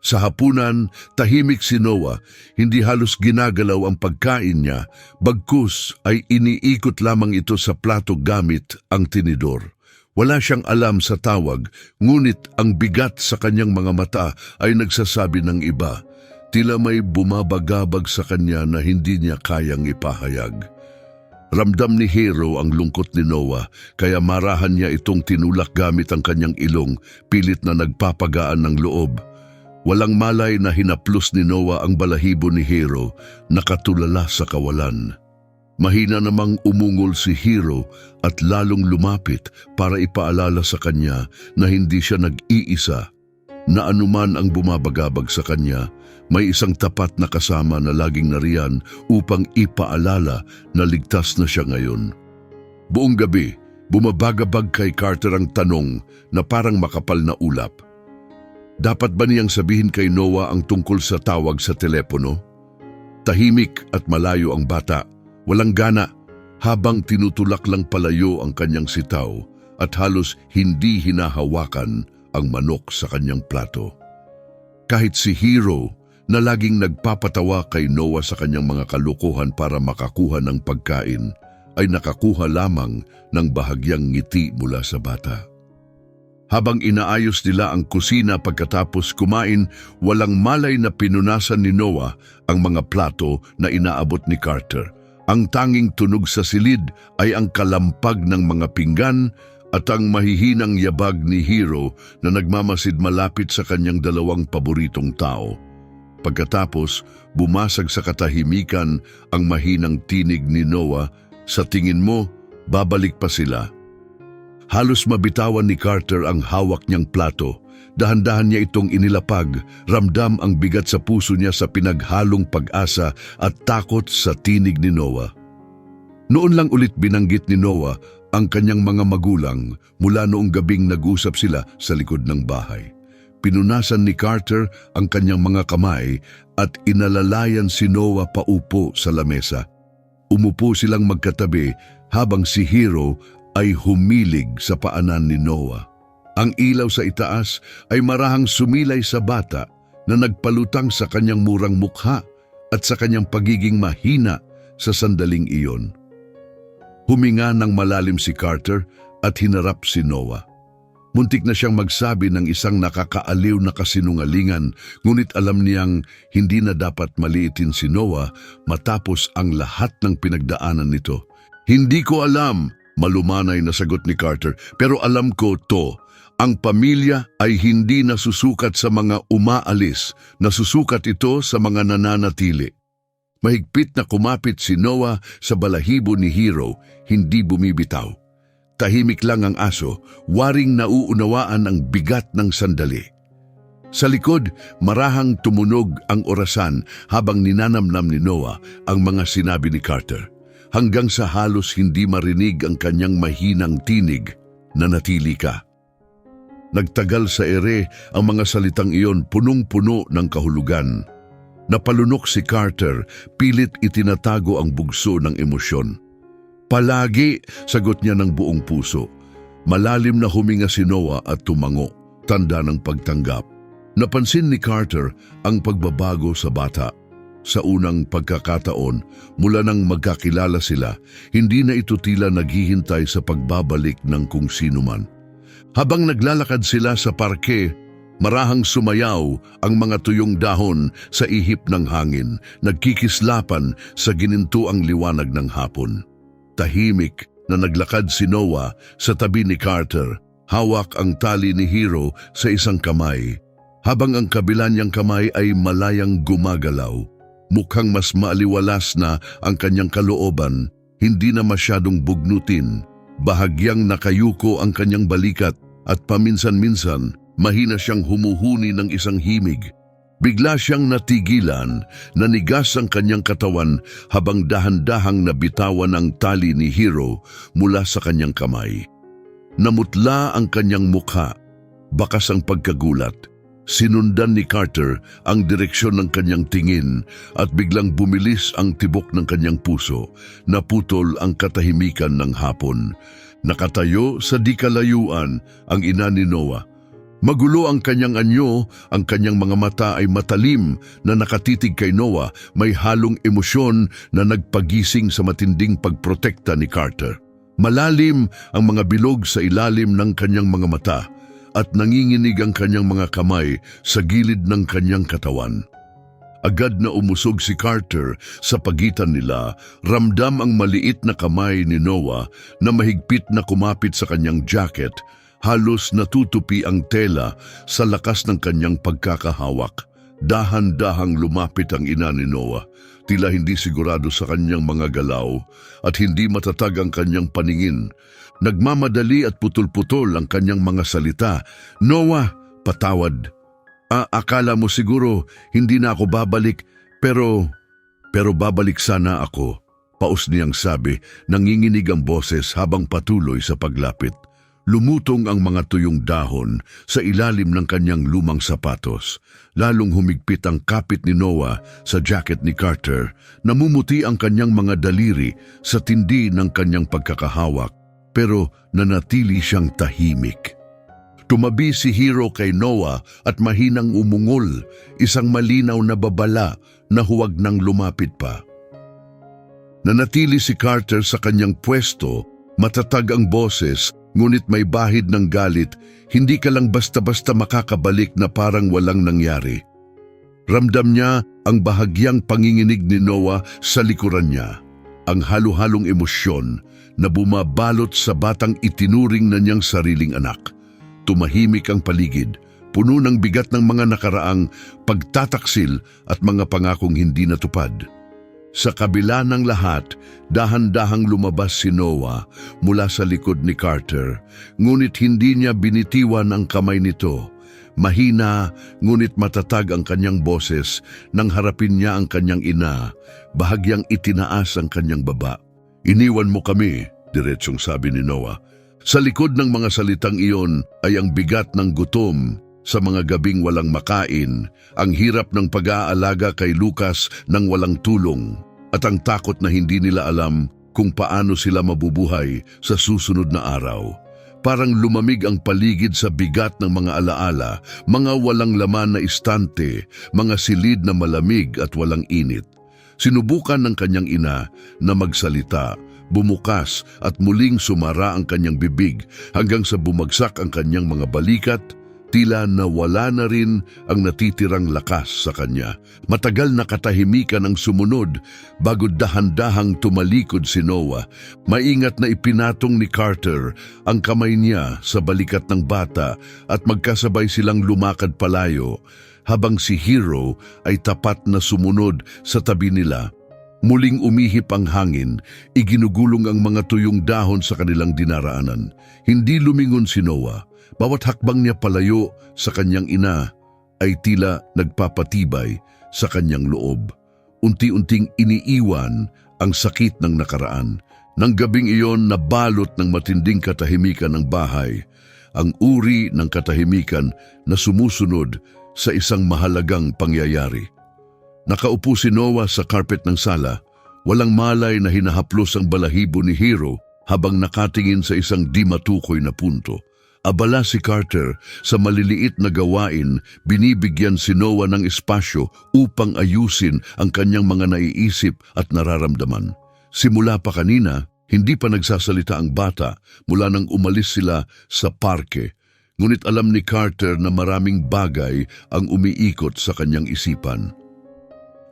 [SPEAKER 1] Sa hapunan, tahimik si Noah, hindi halos ginagalaw ang pagkain niya, bagkus ay iniikot lamang ito sa plato gamit ang tinidor. Wala siyang alam sa tawag, ngunit ang bigat sa kanyang mga mata ay nagsasabi ng iba. Tila may bumabagabag sa kanya na hindi niya kayang ipahayag. Ramdam ni Hero ang lungkot ni Noah, kaya marahan niya itong tinulak gamit ang kanyang ilong, pilit na nagpapagaan ng loob. Walang malay na hinaplos ni Noah ang balahibo ni Hero na katulala sa kawalan. Mahina namang umungol si Hero at lalong lumapit para ipaalala sa kanya na hindi siya nag-iisa, na anuman ang bumabagabag sa kanya, may isang tapat na kasama na laging nariyan upang ipaalala na ligtas na siya ngayon. Buong gabi, bumabagabag kay Carter ang tanong na parang makapal na ulap. Dapat ba niyang sabihin kay Noah ang tungkol sa tawag sa telepono? Tahimik at malayo ang bata, walang gana, habang tinutulak lang palayo ang kanyang sitaw at halos hindi hinahawakan ang manok sa kanyang plato. Kahit si Hero na laging nagpapatawa kay Noah sa kanyang mga kalukuhan para makakuha ng pagkain, ay nakakuha lamang ng bahagyang ngiti mula sa bata. Habang inaayos nila ang kusina pagkatapos kumain, walang malay na pinunasan ni Noah ang mga plato na inaabot ni Carter. Ang tanging tunog sa silid ay ang kalampag ng mga pinggan at ang mahihinang yabag ni Hero na nagmamasid malapit sa kanyang dalawang paboritong tao. Pagkatapos, bumasag sa katahimikan ang mahinang tinig ni Noah, "Sa tingin mo, babalik pa sila?" Halos mabitawan ni Carter ang hawak niyang plato. Dahan-dahan niya itong inilapag, ramdam ang bigat sa puso niya sa pinaghalong pag-asa at takot sa tinig ni Noah. Noon lang ulit binanggit ni Noah ang kanyang mga magulang mula noong gabing nag-usap sila sa likod ng bahay. Pinunasan ni Carter ang kanyang mga kamay at inalalayan si Noah paupo sa lamesa. Umupo silang magkatabi habang si Hero ay humilig sa paanan ni Noah. Ang ilaw sa itaas ay marahang sumilay sa bata na nagpalutang sa kanyang murang mukha at sa kanyang pagiging mahina sa sandaling iyon. Huminga ng malalim si Carter at hinarap si Noah. Muntik na siyang magsabi ng isang nakakaaliw na kasinungalingan, ngunit alam niyang hindi na dapat maliitin si Noah matapos ang lahat ng pinagdaanan nito. "Hindi ko alam," malumanay na sagot ni Carter, "pero alam ko to. Ang pamilya ay hindi nasusukat sa mga umaalis, nasusukat ito sa mga nananatili." Mahigpit na kumapit si Noah sa balahibo ni Hero, hindi bumibitaw. Tahimik lang ang aso, waring nauunawaan ang bigat ng sandali. Sa likod, marahang tumunog ang orasan habang ninanamnam ni Noah ang mga sinabi ni Carter, hanggang sa halos hindi marinig ang kanyang mahinang tinig, "Nanatili ka." Nagtagal sa ere ang mga salitang iyon, punong-puno ng kahulugan. Napalunok si Carter, pilit itinatago ang bugso ng emosyon. "Palagi," sagot niya ng buong puso. Malalim na huminga si Noah at tumango, tanda ng pagtanggap. Napansin ni Carter ang pagbabago sa bata. Sa unang pagkakataon, mula nang magkakilala sila, hindi na ito tila naghihintay sa pagbabalik ng kung sino man. Habang naglalakad sila sa parke, marahang sumayaw ang mga tuyong dahon sa ihip ng hangin, nagkikislapan sa ginintuang liwanag ng hapon. Tahimik na naglakad si Noah sa tabi ni Carter, hawak ang tali ni Hero sa isang kamay, habang ang kabila niyang kamay ay malayang gumagalaw. Mukhang mas maaliwalas na ang kanyang kalooban, hindi na masyadong bugnutin. Bahagyang nakayuko ang kanyang balikat at paminsan-minsan mahina siyang humuhuni ng isang himig. Bigla siyang natigilan, nanigas ang kanyang katawan habang dahan-dahang nabitawan ang tali ni Hero mula sa kanyang kamay. Namutla ang kanyang mukha, bakas ang pagkagulat. Sinundan ni Carter ang direksyon ng kanyang tingin at biglang bumilis ang tibok ng kanyang puso. Naputol ang katahimikan ng hapon. Nakatayo sa di kalayuan ang ina ni Noah. Magulo ang kanyang anyo, ang kanyang mga mata ay matalim na nakatitig kay Noah, may halong emosyon na nagpagising sa matinding pagprotekta ni Carter. Malalim ang mga bilog sa ilalim ng kanyang mga mata at nanginginig ang kanyang mga kamay sa gilid ng kanyang katawan. Agad na umusog si Carter sa pagitan nila, ramdam ang maliit na kamay ni Noah na mahigpit na kumapit sa kanyang jacket Halos natutupi ang tela sa lakas ng kanyang pagkakahawak. Dahan-dahang lumapit ang ina ni Noah, tila hindi sigurado sa kanyang mga galaw at hindi matatag ang kanyang paningin. Nagmamadali at putol-putol ang kanyang mga salita. "Noah, patawad. Akala mo siguro hindi na ako babalik, pero babalik sana ako." Paus niyang sabi, nanginginig ang boses habang patuloy sa paglapit. Lumutong ang mga tuyong dahon sa ilalim ng kanyang lumang sapatos. Lalong humigpit ang kapit ni Noah sa jacket ni Carter. Namumuti ang kanyang mga daliri sa tindi ng kanyang pagkakahawak, pero nanatili siyang tahimik. Tumabi si Hero kay Noah at mahinang umungol, isang malinaw na babala na huwag nang lumapit pa. Nanatili si Carter sa kanyang pwesto, matatag ang boses, ngunit may bahid ng galit. Hindi ka lang basta-basta makakabalik na parang walang nangyari. Ramdam niya ang bahagyang panginginig ni Noah sa likuran niya. Ang halo-halong emosyon na bumabalot sa batang itinuring na niyang sariling anak. Tumahimik ang paligid, puno ng bigat ng mga nakaraang pagtataksil at mga pangakong hindi natupad. Sa kabila ng lahat, dahan-dahang lumabas si Noah mula sa likod ni Carter, ngunit hindi niya binitiwan ang kamay nito. Mahina, ngunit matatag ang kanyang boses nang harapin niya ang kanyang ina, bahagyang itinaas ang kanyang baba. "Iniwan mo kami," diretsong sabi ni Noah. Sa likod ng mga salitang iyon ay ang bigat ng gutom sa mga gabing walang makain, ang hirap ng pag-aalaga kay Lucas nang walang tulong, at ang takot na hindi nila alam kung paano sila mabubuhay sa susunod na araw. Parang lumamig ang paligid sa bigat ng mga alaala, mga walang laman na istante, mga silid na malamig at walang init. Sinubukan ng kanyang ina na magsalita, bumukas at muling sumara ang kanyang bibig hanggang sa bumagsak ang kanyang mga balikat. Tila nawala na rin ang natitirang lakas sa kanya. Matagal na katahimikan ang sumunod bago dahan-dahang tumalikod si Noah. Maingat na ipinatong ni Carter ang kamay niya sa balikat ng bata at magkasabay silang lumakad palayo habang si Hero ay tapat na sumunod sa tabi nila. Muling umihip ang hangin, iginugulong ang mga tuyong dahon sa kanilang dinaraanan. Hindi lumingon si Noah. Bawat hakbang niya palayo sa kanyang ina ay tila nagpapatibay sa kanyang loob. Unti-unting iniiwan ang sakit ng nakaraan. Nang gabing iyon nabalot ng matinding katahimikan ng bahay, ang uri ng katahimikan na sumusunod sa isang mahalagang pangyayari. Nakaupo si Noah sa carpet ng sala, walang malay na hinahaplos ang balahibo ni Hero habang nakatingin sa isang di matukoy na punto. Abala si Carter sa maliliit na gawain, binibigyan si Noah ng espasyo upang ayusin ang kanyang mga naiisip at nararamdaman. Simula pa kanina, hindi pa nagsasalita ang bata mula nang umalis sila sa parke. Ngunit alam ni Carter na maraming bagay ang umiikot sa kanyang isipan.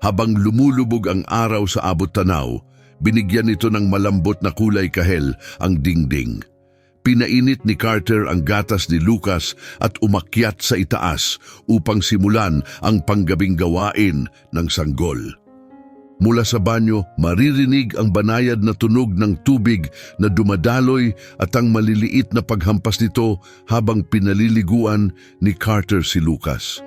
[SPEAKER 1] Habang lumulubog ang araw sa abot-tanaw, binigyan ito ng malambot na kulay kahel ang dingding. Pinainit ni Carter ang gatas ni Lucas at umakyat sa itaas upang simulan ang panggabing gawain ng sanggol. Mula sa banyo, maririnig ang banayad na tunog ng tubig na dumadaloy at ang maliliit na paghampas nito habang pinaliliguan ni Carter si Lucas.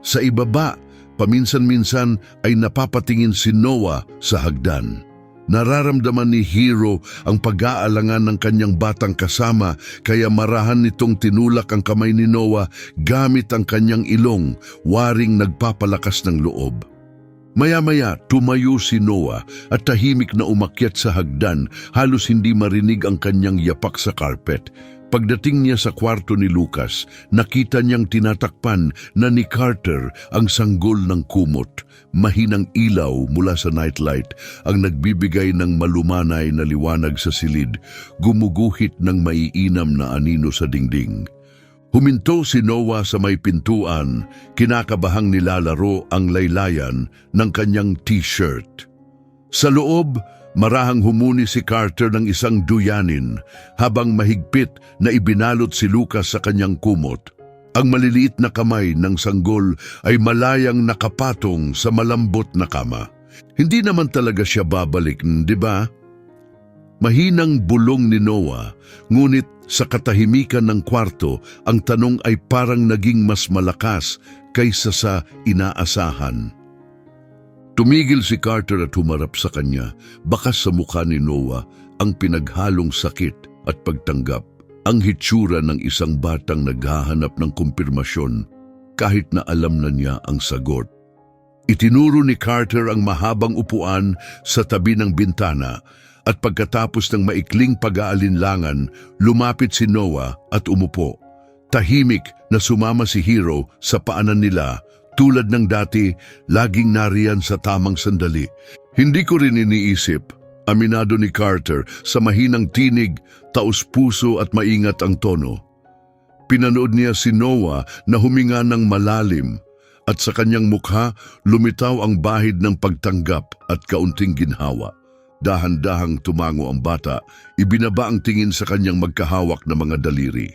[SPEAKER 1] Sa ibaba, paminsan-minsan ay napapatingin si Noah sa hagdan. Nararamdaman ni Hero ang pag-aalangan ng kanyang batang kasama kaya marahan nitong tinulak ang kamay ni Noah gamit ang kanyang ilong, waring nagpapalakas ng loob. Maya-maya tumayo si Noah at tahimik na umakyat sa hagdan, halos hindi marinig ang kanyang yapak sa carpet. Pagdating niya sa kwarto ni Lucas, nakita niyang tinatakpan na ni Carter ang sanggol ng kumot. Mahinang ilaw mula sa nightlight ang nagbibigay ng malumanay na liwanag sa silid, gumuguhit ng maiinam na anino sa dingding. Huminto si Noah sa may pintuan, kinakabahang nilalaro ang laylayan ng kanyang t-shirt. Sa loob, Marahang humuni si Carter ng isang duyanin habang mahigpit na ibinalot si Lucas sa kanyang kumot. Ang maliliit na kamay ng sanggol ay malayang nakapatong sa malambot na kama. Hindi naman talaga siya babalik, di ba? Mahinang bulong ni Noah, ngunit sa katahimikan ng kwarto, ang tanong ay parang naging mas malakas kaysa sa inaasahan. Tumigil si Carter at humarap sa kanya, bakas sa mukha ni Noah ang pinaghalong sakit at pagtanggap. Ang hitsura ng isang batang naghahanap ng kumpirmasyon kahit na alam na niya ang sagot. Itinuro ni Carter ang mahabang upuan sa tabi ng bintana at pagkatapos ng maikling pag-aalinlangan, lumapit si Noah at umupo. Tahimik na sumama si Hero sa paanan nila. Tulad ng dati, laging nariyan sa tamang sandali. Hindi ko rin iniisip, aminado ni Carter sa mahinang tinig, taos-puso at maingat ang tono. Pinanood niya si Noah na huminga ng malalim at sa kanyang mukha lumitaw ang bahid ng pagtanggap at kaunting ginhawa. Dahan-dahang tumango ang bata, ibinaba ang tingin sa kanyang magkahawak na mga daliri.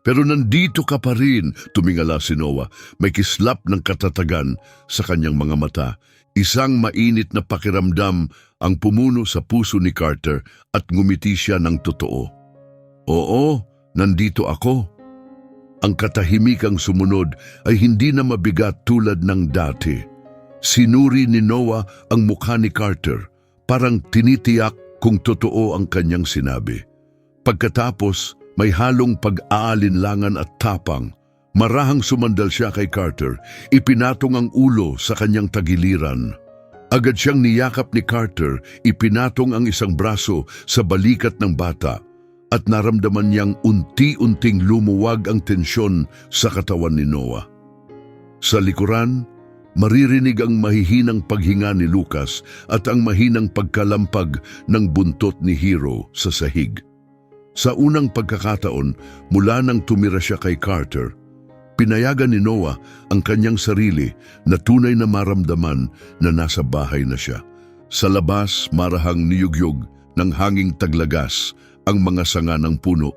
[SPEAKER 1] Pero nandito ka pa rin, tumingala si Noah, may kislap ng katatagan sa kanyang mga mata. Isang mainit na pakiramdam ang pumuno sa puso ni Carter at ngumiti siya ng totoo. Oo, nandito ako. Ang katahimikang sumunod ay hindi na mabigat tulad ng dati. Sinuri ni Noah ang mukha ni Carter, parang tinitiyak kung totoo ang kanyang sinabi. Pagkatapos, may halong pag-aalinlangan at tapang. Marahang sumandal siya kay Carter, ipinatong ang ulo sa kanyang tagiliran. Agad siyang niyakap ni Carter, ipinatong ang isang braso sa balikat ng bata at naramdaman niyang unti-unting lumuwag ang tensyon sa katawan ni Noah. Sa likuran, maririnig ang mahihinang paghinga ni Lucas at ang mahinang pagkalampag ng buntot ni Hero sa sahig. Sa unang pagkakataon, mula nang tumira siya kay Carter, pinayagan ni Noah ang kanyang sarili na tunay na maramdaman na nasa bahay na siya. Sa labas, marahang niyugyog ng hanging taglagas ang mga sanga ng puno,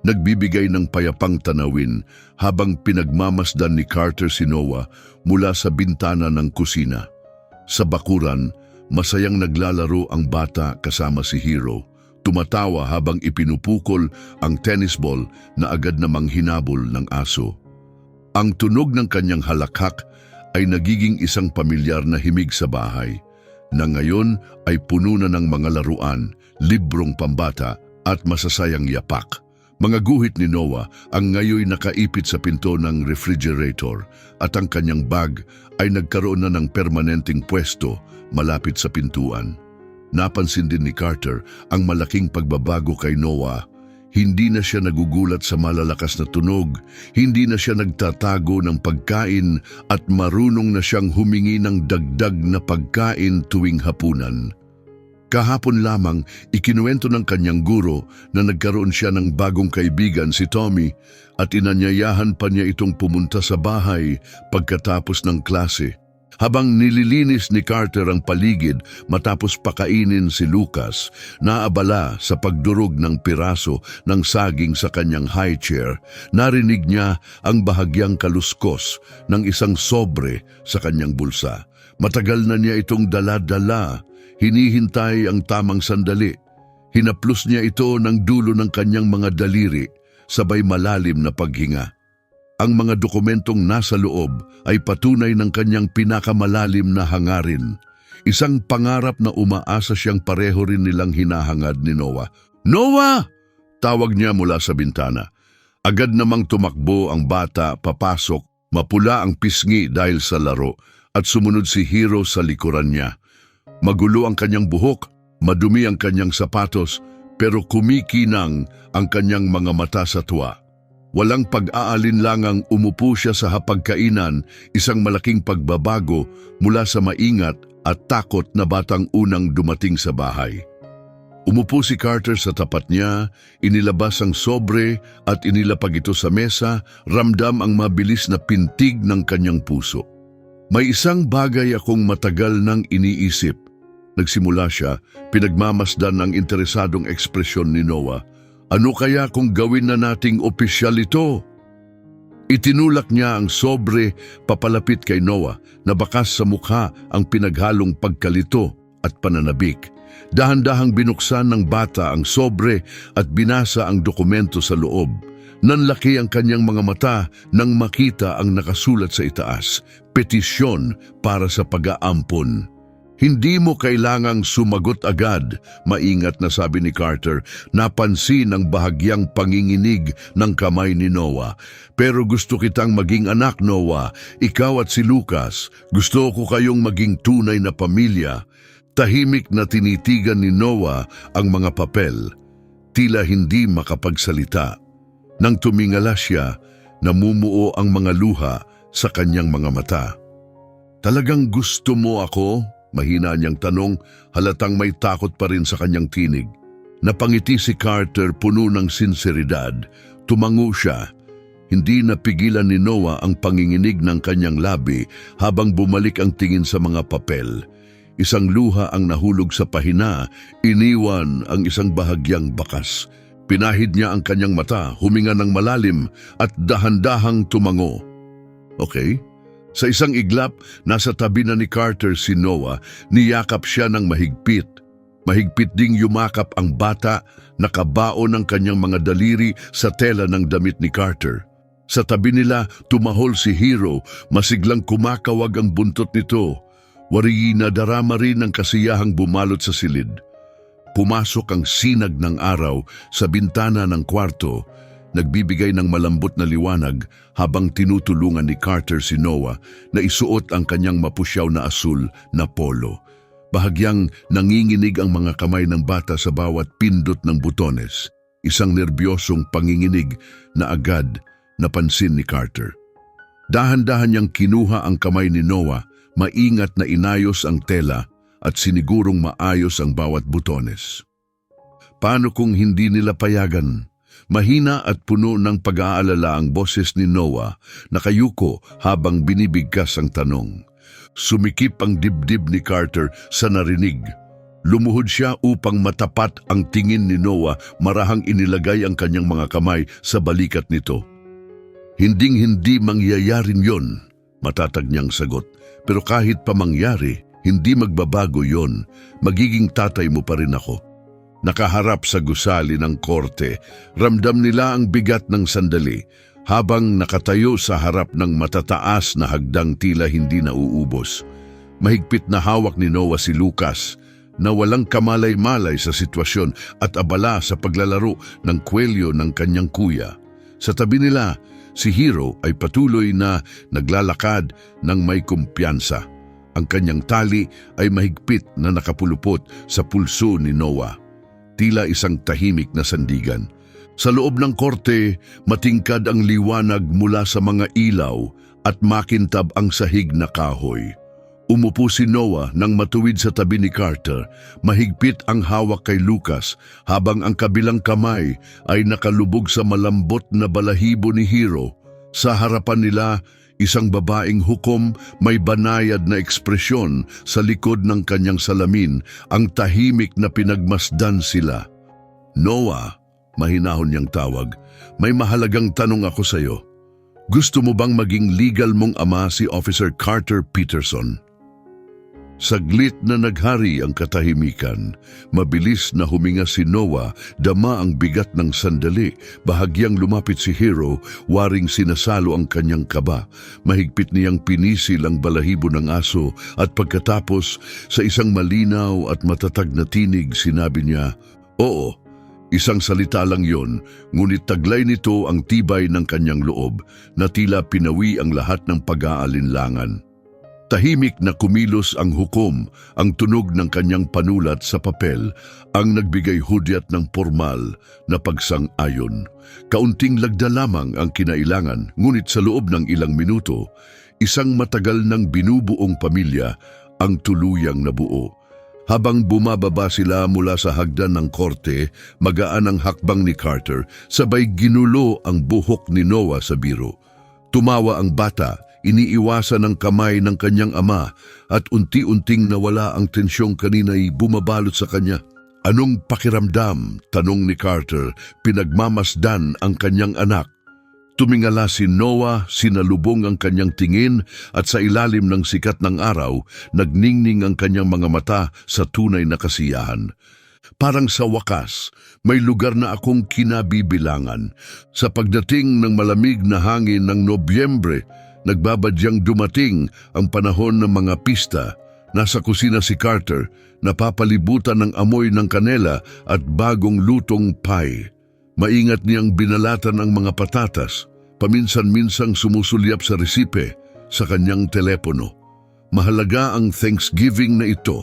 [SPEAKER 1] nagbibigay ng payapang tanawin habang pinagmamasdan ni Carter si Noah mula sa bintana ng kusina. Sa bakuran, masayang naglalaro ang bata kasama si Hero. Tumatawa habang ipinupukol ang tennis ball na agad namang hinabol ng aso. Ang tunog ng kanyang halakhak ay nagiging isang pamilyar na himig sa bahay, na ngayon ay puno na ng mga laruan, librong pambata at masasayang yapak. Mga guhit ni Noah ang ngayoy nakaipit sa pinto ng refrigerator at ang kanyang bag ay nagkaroon na ng permanenteng pwesto malapit sa pintuan. Napansin din ni Carter ang malaking pagbabago kay Noah. Hindi na siya nagugulat sa malalakas na tunog, hindi na siya nagtatago ng pagkain at marunong na siyang humingi ng dagdag na pagkain tuwing hapunan. Kahapon lamang, ikinuwento ng kanyang guro na nagkaroon siya ng bagong kaibigan si Tommy at inanyayahan pa niya itong pumunta sa bahay pagkatapos ng klase. Habang nililinis ni Carter ang paligid matapos pakainin si Lucas, naabala sa pagdurog ng piraso ng saging sa kanyang high chair, narinig niya ang bahagyang kaluskos ng isang sobre sa kanyang bulsa. Matagal na niya itong dala-dala, hinihintay ang tamang sandali. Hinaplos niya ito ng dulo ng kanyang mga daliri, sabay malalim na paghinga. Ang mga dokumentong nasa loob ay patunay ng kanyang pinakamalalim na hangarin. Isang pangarap na umaasa siyang pareho rin nilang hinahangad ni Noah. Noah! Tawag niya mula sa bintana. Agad namang tumakbo ang bata papasok, mapula ang pisngi dahil sa laro at sumunod si Hero sa likuran niya. Magulo ang kanyang buhok, madumi ang kanyang sapatos, pero kumikinang ang kanyang mga mata sa tuwa. Walang pag-aalinlangang umupo siya sa hapagkainan, isang malaking pagbabago mula sa maingat at takot na batang unang dumating sa bahay. Umupo si Carter sa tapat niya, inilabas ang sobre at inilapag ito sa mesa, ramdam ang mabilis na pintig ng kanyang puso. May isang bagay akong matagal nang iniisip. Nagsimula siya, pinagmamasdan ang interesadong ekspresyon ni Noah. Ano kaya kung gawin na nating opisyal ito? Itinulak niya ang sobre papalapit kay Noah na bakas sa mukha ang pinaghalong pagkalito at pananabik. Dahan-dahang binuksan ng bata ang sobre at binasa ang dokumento sa loob. Nanlaki ang kanyang mga mata nang makita ang nakasulat sa itaas, petisyon para sa pag-aampon. Hindi mo kailangang sumagot agad, maingat na sabi ni Carter. Napansin ang bahagyang panginginig ng kamay ni Noah. Pero gusto kitang maging anak, Noah. Ikaw at si Lucas. Gusto ko kayong maging tunay na pamilya. Tahimik na tinitigan ni Noah ang mga papel. Tila hindi makapagsalita. Nang tumingala siya, namumuo ang mga luha sa kanyang mga mata. Talagang gusto mo ako? Mahina niyang tanong, halatang may takot pa rin sa kanyang tinig. Napangiti si Carter puno ng sinseridad. Tumango siya. Hindi napigilan ni Noah ang panginginig ng kanyang labi habang bumalik ang tingin sa mga papel. Isang luha ang nahulog sa pahina, iniwan ang isang bahagyang bakas. Pinahid niya ang kanyang mata, huminga ng malalim at dahan-dahang tumango. Okay? Sa isang iglap, nasa tabi na ni Carter si Noah, niyakap siya ng mahigpit. Mahigpit ding yumakap ang bata, nakabaon ng kanyang mga daliri sa tela ng damit ni Carter. Sa tabi nila, tumahol si Hero, masiglang kumakawag ang buntot nito. Wari na darama rin ang kasiyahang bumalot sa silid. Pumasok ang sinag ng araw sa bintana ng kwarto, nagbibigay ng malambot na liwanag habang tinutulungan ni Carter si Noah na isuot ang kanyang mapusyaw na asul na polo. Bahagyang nanginginig ang mga kamay ng bata sa bawat pindot ng butones, isang nerbyosong panginginig na agad napansin ni Carter. Dahan-dahan niyang kinuha ang kamay ni Noah, maingat na inayos ang tela at sinigurong maayos ang bawat butones. Paano kung hindi nila payagan? Mahina at puno ng pag-aalala ang boses ni Noah, nakayuko habang binibigkas ang tanong. Sumikip ang dibdib ni Carter sa narinig. Lumuhod siya upang matapat ang tingin ni Noah, marahang inilagay ang kanyang mga kamay sa balikat nito. Hinding-hindi mangyayarin yon, matatag niyang sagot. Pero kahit pa mangyari, hindi magbabago yon. Magiging tatay mo pa rin ako. Nakaharap sa gusali ng korte, ramdam nila ang bigat ng sandali habang nakatayo sa harap ng matataas na hagdang tila hindi nauubos. Mahigpit na hawak ni Noah si Lucas na walang kamalay-malay sa sitwasyon at abala sa paglalaro ng kwelyo ng kanyang kuya. Sa tabi nila, si Hero ay patuloy na naglalakad ng may kumpiyansa. Ang kanyang tali ay mahigpit na nakapulupot sa pulso ni Noah. Tila isang tahimik na sandigan. Sa loob ng korte, matingkad ang liwanag mula sa mga ilaw at makintab ang sahig na kahoy. Umupo si Noah nang matuwid sa tabi ni Carter, mahigpit ang hawak kay Lucas habang ang kabilang kamay ay nakalubog sa malambot na balahibo ni Hero. Sa harapan nila, isang babaeng hukom may banayad na ekspresyon sa likod ng kanyang salamin, ang tahimik na pinagmasdan sila. Noah, mahinahon niyang tawag, may mahalagang tanong ako sa iyo. Gusto mo bang maging legal mong ama si Officer Carter Peterson? Saglit na naghari ang katahimikan. Mabilis na huminga si Noah, dama ang bigat ng sandali. Bahagyang lumapit si Hero, waring sinasalo ang kanyang kaba. Mahigpit niyang pinisil ang balahibo ng aso at pagkatapos sa isang malinaw at matatag na tinig sinabi niya, "Oo, isang salita lang yon, ngunit taglay nito ang tibay ng kanyang loob na tila pinawi ang lahat ng pag-aalinlangan." Tahimik na kumilos ang hukom, ang tunog ng kanyang panulat sa papel, ang nagbigay hudyat ng formal na pagsang-ayon. Kaunting lagda lamang ang kinailangan, ngunit sa loob ng ilang minuto, isang matagal ng binubuong pamilya ang tuluyang nabuo. Habang bumababa sila mula sa hagdan ng korte, magaan ang hakbang ni Carter, sabay ginulo ang buhok ni Noah sa biro. Tumawa ang bata, iniiwasan ang kamay ng kanyang ama at unti-unting nawala ang tensyong kanina'y bumabalot sa kanya. Anong pakiramdam? Tanong ni Carter, pinagmamasdan ang kanyang anak. Tumingala si Noah, sinalubong ang kanyang tingin at sa ilalim ng sikat ng araw, nagningning ang kanyang mga mata sa tunay na kasiyahan. Parang sa wakas, may lugar na akong kinabibilangan. Sa pagdating ng malamig na hangin ng Nobyembre, nagbabadyang dumating ang panahon ng mga pista. Nasa kusina si Carter, napapalibutan ng amoy ng kanela at bagong lutong pie. Maingat niyang binalatan ang mga patatas, paminsan-minsang sumusulyap sa resipe sa kanyang telepono. Mahalaga ang Thanksgiving na ito.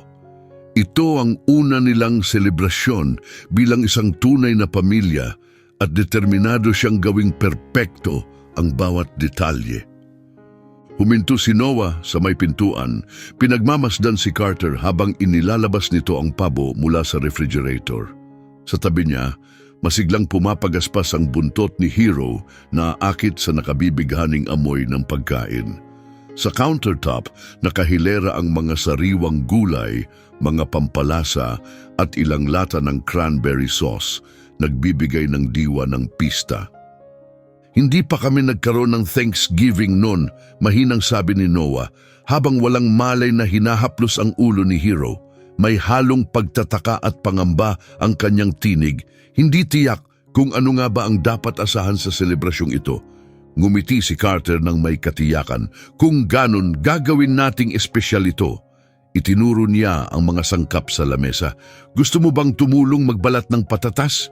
[SPEAKER 1] Ito ang una nilang selebrasyon bilang isang tunay na pamilya at determinado siyang gawing perpekto ang bawat detalye. Huminto si Noah sa may pintuan, pinagmamasdan si Carter habang inilalabas nito ang pabo mula sa refrigerator. Sa tabi niya, masiglang pumapagaspas ang buntot ni Hero na aakit sa nakabibighaning amoy ng pagkain. Sa countertop, nakahilera ang mga sariwang gulay, mga pampalasa at ilang lata ng cranberry sauce, nagbibigay ng diwa ng pista. Hindi pa kami nagkaroon ng Thanksgiving noon, mahinang sabi ni Noah, habang walang malay na hinahaplos ang ulo ni Hero. May halong pagtataka at pangamba ang kanyang tinig, hindi tiyak kung ano nga ba ang dapat asahan sa selebrasyong ito. Ngumiti si Carter ng may katiyakan, kung ganon gagawin nating espesyal ito. Itinuro niya ang mga sangkap sa lamesa. Gusto mo bang tumulong magbalat ng patatas?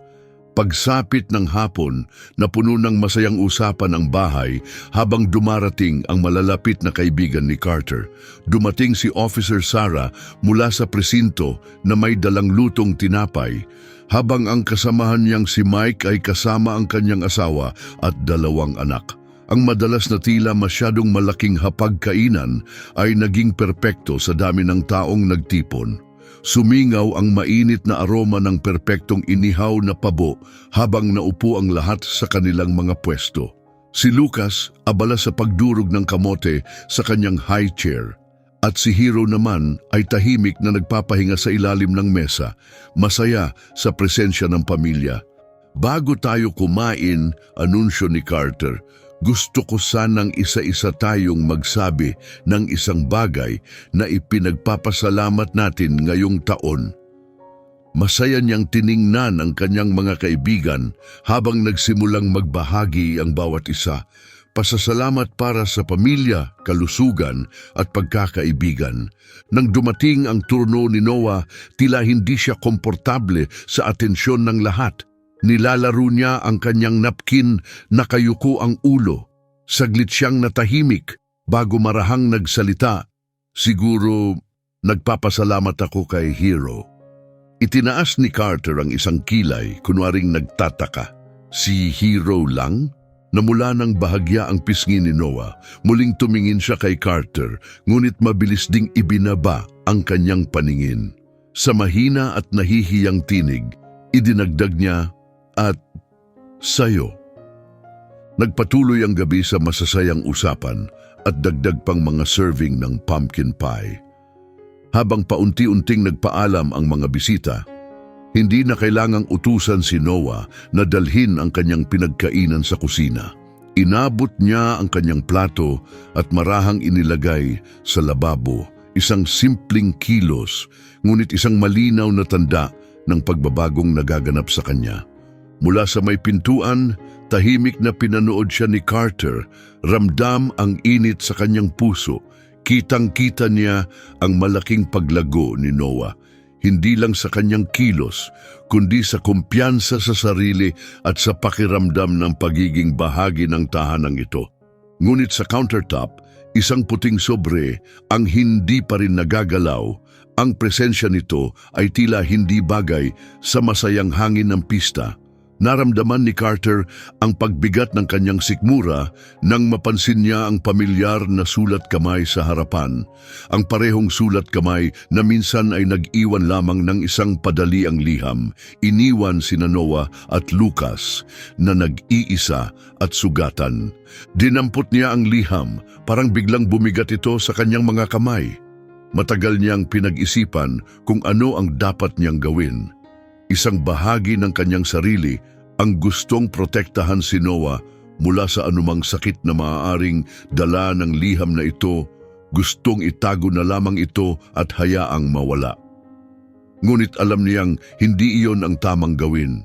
[SPEAKER 1] Pagsapit ng hapon, napuno ng masayang usapan ang bahay habang dumarating ang malalapit na kaibigan ni Carter. Dumating si Officer Sarah mula sa presinto na may dalang lutong tinapay, habang ang kasamahan niyang si Mike ay kasama ang kanyang asawa at 2 anak. Ang madalas na tila masyadong malaking hapagkainan ay naging perpekto sa dami ng taong nagtipon. Sumingaw ang mainit na aroma ng perpektong inihaw na pabo habang naupo ang lahat sa kanilang mga pwesto. Si Lucas abala sa pagdurog ng kamote sa kanyang high chair at si Hero naman ay tahimik na nagpapahinga sa ilalim ng mesa, masaya sa presensya ng pamilya. Bago tayo kumain, anunsyo ni Carter, gusto ko sanang isa-isa tayong magsabi ng isang bagay na ipinagpapasalamat natin ngayong taon. Masaya niyang tiningnan ang kanyang mga kaibigan habang nagsimulang magbahagi ang bawat isa. Pasasalamat para sa pamilya, kalusugan at pagkakaibigan. Nang dumating ang turno ni Noah, tila hindi siya komportable sa atensyon ng lahat. Nilalaro niya ang kanyang napkin, nakayuko ang ulo. Saglit siyang natahimik bago marahang nagsalita. Siguro nagpapasalamat ako kay Hero. Itinaas ni Carter ang isang kilay, kunwaring nagtataka. Si Hero lang? Namula ng bahagya ang pisngi ni Noah, muling tumingin siya kay Carter, ngunit mabilis ding ibinaba ang kanyang paningin. Sa mahina at nahihiyang tinig, idinagdag niya, at sayo. Nagpatuloy ang gabi sa masasayang usapan at dagdag pang mga serving ng pumpkin pie. Habang paunti-unting nagpaalam ang mga bisita, hindi na kailangang utusan si Noah na dalhin ang kanyang pinagkainan sa kusina. Inabot niya ang kanyang plato at marahang inilagay sa lababo, isang simpleng kilos, ngunit isang malinaw na tanda ng pagbabagong nagaganap sa kanya. Mula sa may pintuan, tahimik na pinanood siya ni Carter, ramdam ang init sa kanyang puso. Kitang-kita niya ang malaking paglago ni Noah, hindi lang sa kanyang kilos, kundi sa kumpiyansa sa sarili at sa pakiramdam ng pagiging bahagi ng tahanang ito. Ngunit sa countertop, isang puting sobre ang hindi pa rin nagagalaw. Ang presensya nito ay tila hindi bagay sa masayang hangin ng pista. Naramdaman ni Carter ang pagbigat ng kanyang sikmura nang mapansin niya ang pamilyar na sulat kamay sa harapan. Ang parehong sulat kamay na minsan ay nag-iwan lamang ng isang padaliang liham. Iniwan sina Noah at Lucas na nag-iisa at sugatan. Dinampot niya ang liham, parang biglang bumigat ito sa kanyang mga kamay. Matagal niyang pinag-isipan kung ano ang dapat niyang gawin. Isang bahagi ng kanyang sarili ang gustong protektahan si Noah mula sa anumang sakit na maaaring dala ng liham na ito, gustong itago na lamang ito at hayaang mawala. Ngunit alam niyang hindi iyon ang tamang gawin.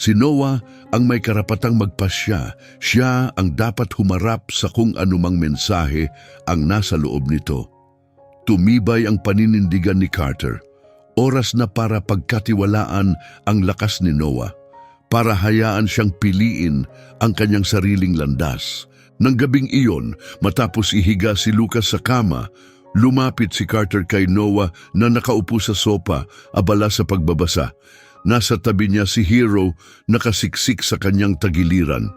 [SPEAKER 1] Si Noah ang may karapatang magpasya, siya ang dapat humarap sa kung anumang mensahe ang nasa loob nito. Tumibay ang paninindigan ni Carter. Oras na para pagkatiwalaan ang lakas ni Noah, para hayaan siyang piliin ang kanyang sariling landas. Nang gabing iyon, matapos ihiga si Lucas sa kama, lumapit si Carter kay Noah na nakaupo sa sopa, abala sa pagbabasa. Nasa tabi niya si Hero, nakasiksik sa kanyang tagiliran.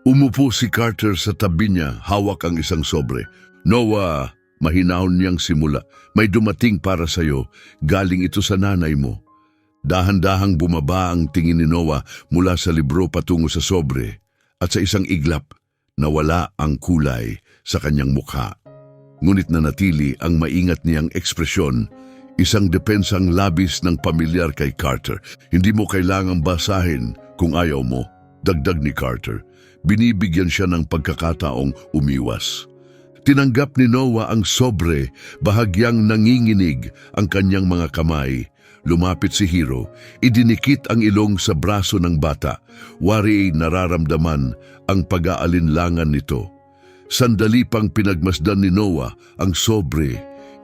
[SPEAKER 1] Umupo si Carter sa tabi niya, hawak ang isang sobre. "Noah," mahinahon niyang simula, "may dumating para sa'yo. Galing ito sa nanay mo." Dahan-dahang bumaba ang tingin ni Noah mula sa libro patungo sa sobre at sa isang iglap, nawala ang kulay sa kanyang mukha. Ngunit nanatili ang maingat niyang ekspresyon, isang depensang labis ng pamilyar kay Carter. "Hindi mo kailangang basahin kung ayaw mo," dagdag ni Carter. Binibigyan siya ng pagkakataong umiwas. Tinanggap ni Noah ang sobre, bahagyang nanginginig ang kanyang mga kamay. Lumapit si Hero, idinikit ang ilong sa braso ng bata. Wari nararamdaman ang pag-aalinlangan nito. Sandali pang pinagmasdan ni Noah ang sobre.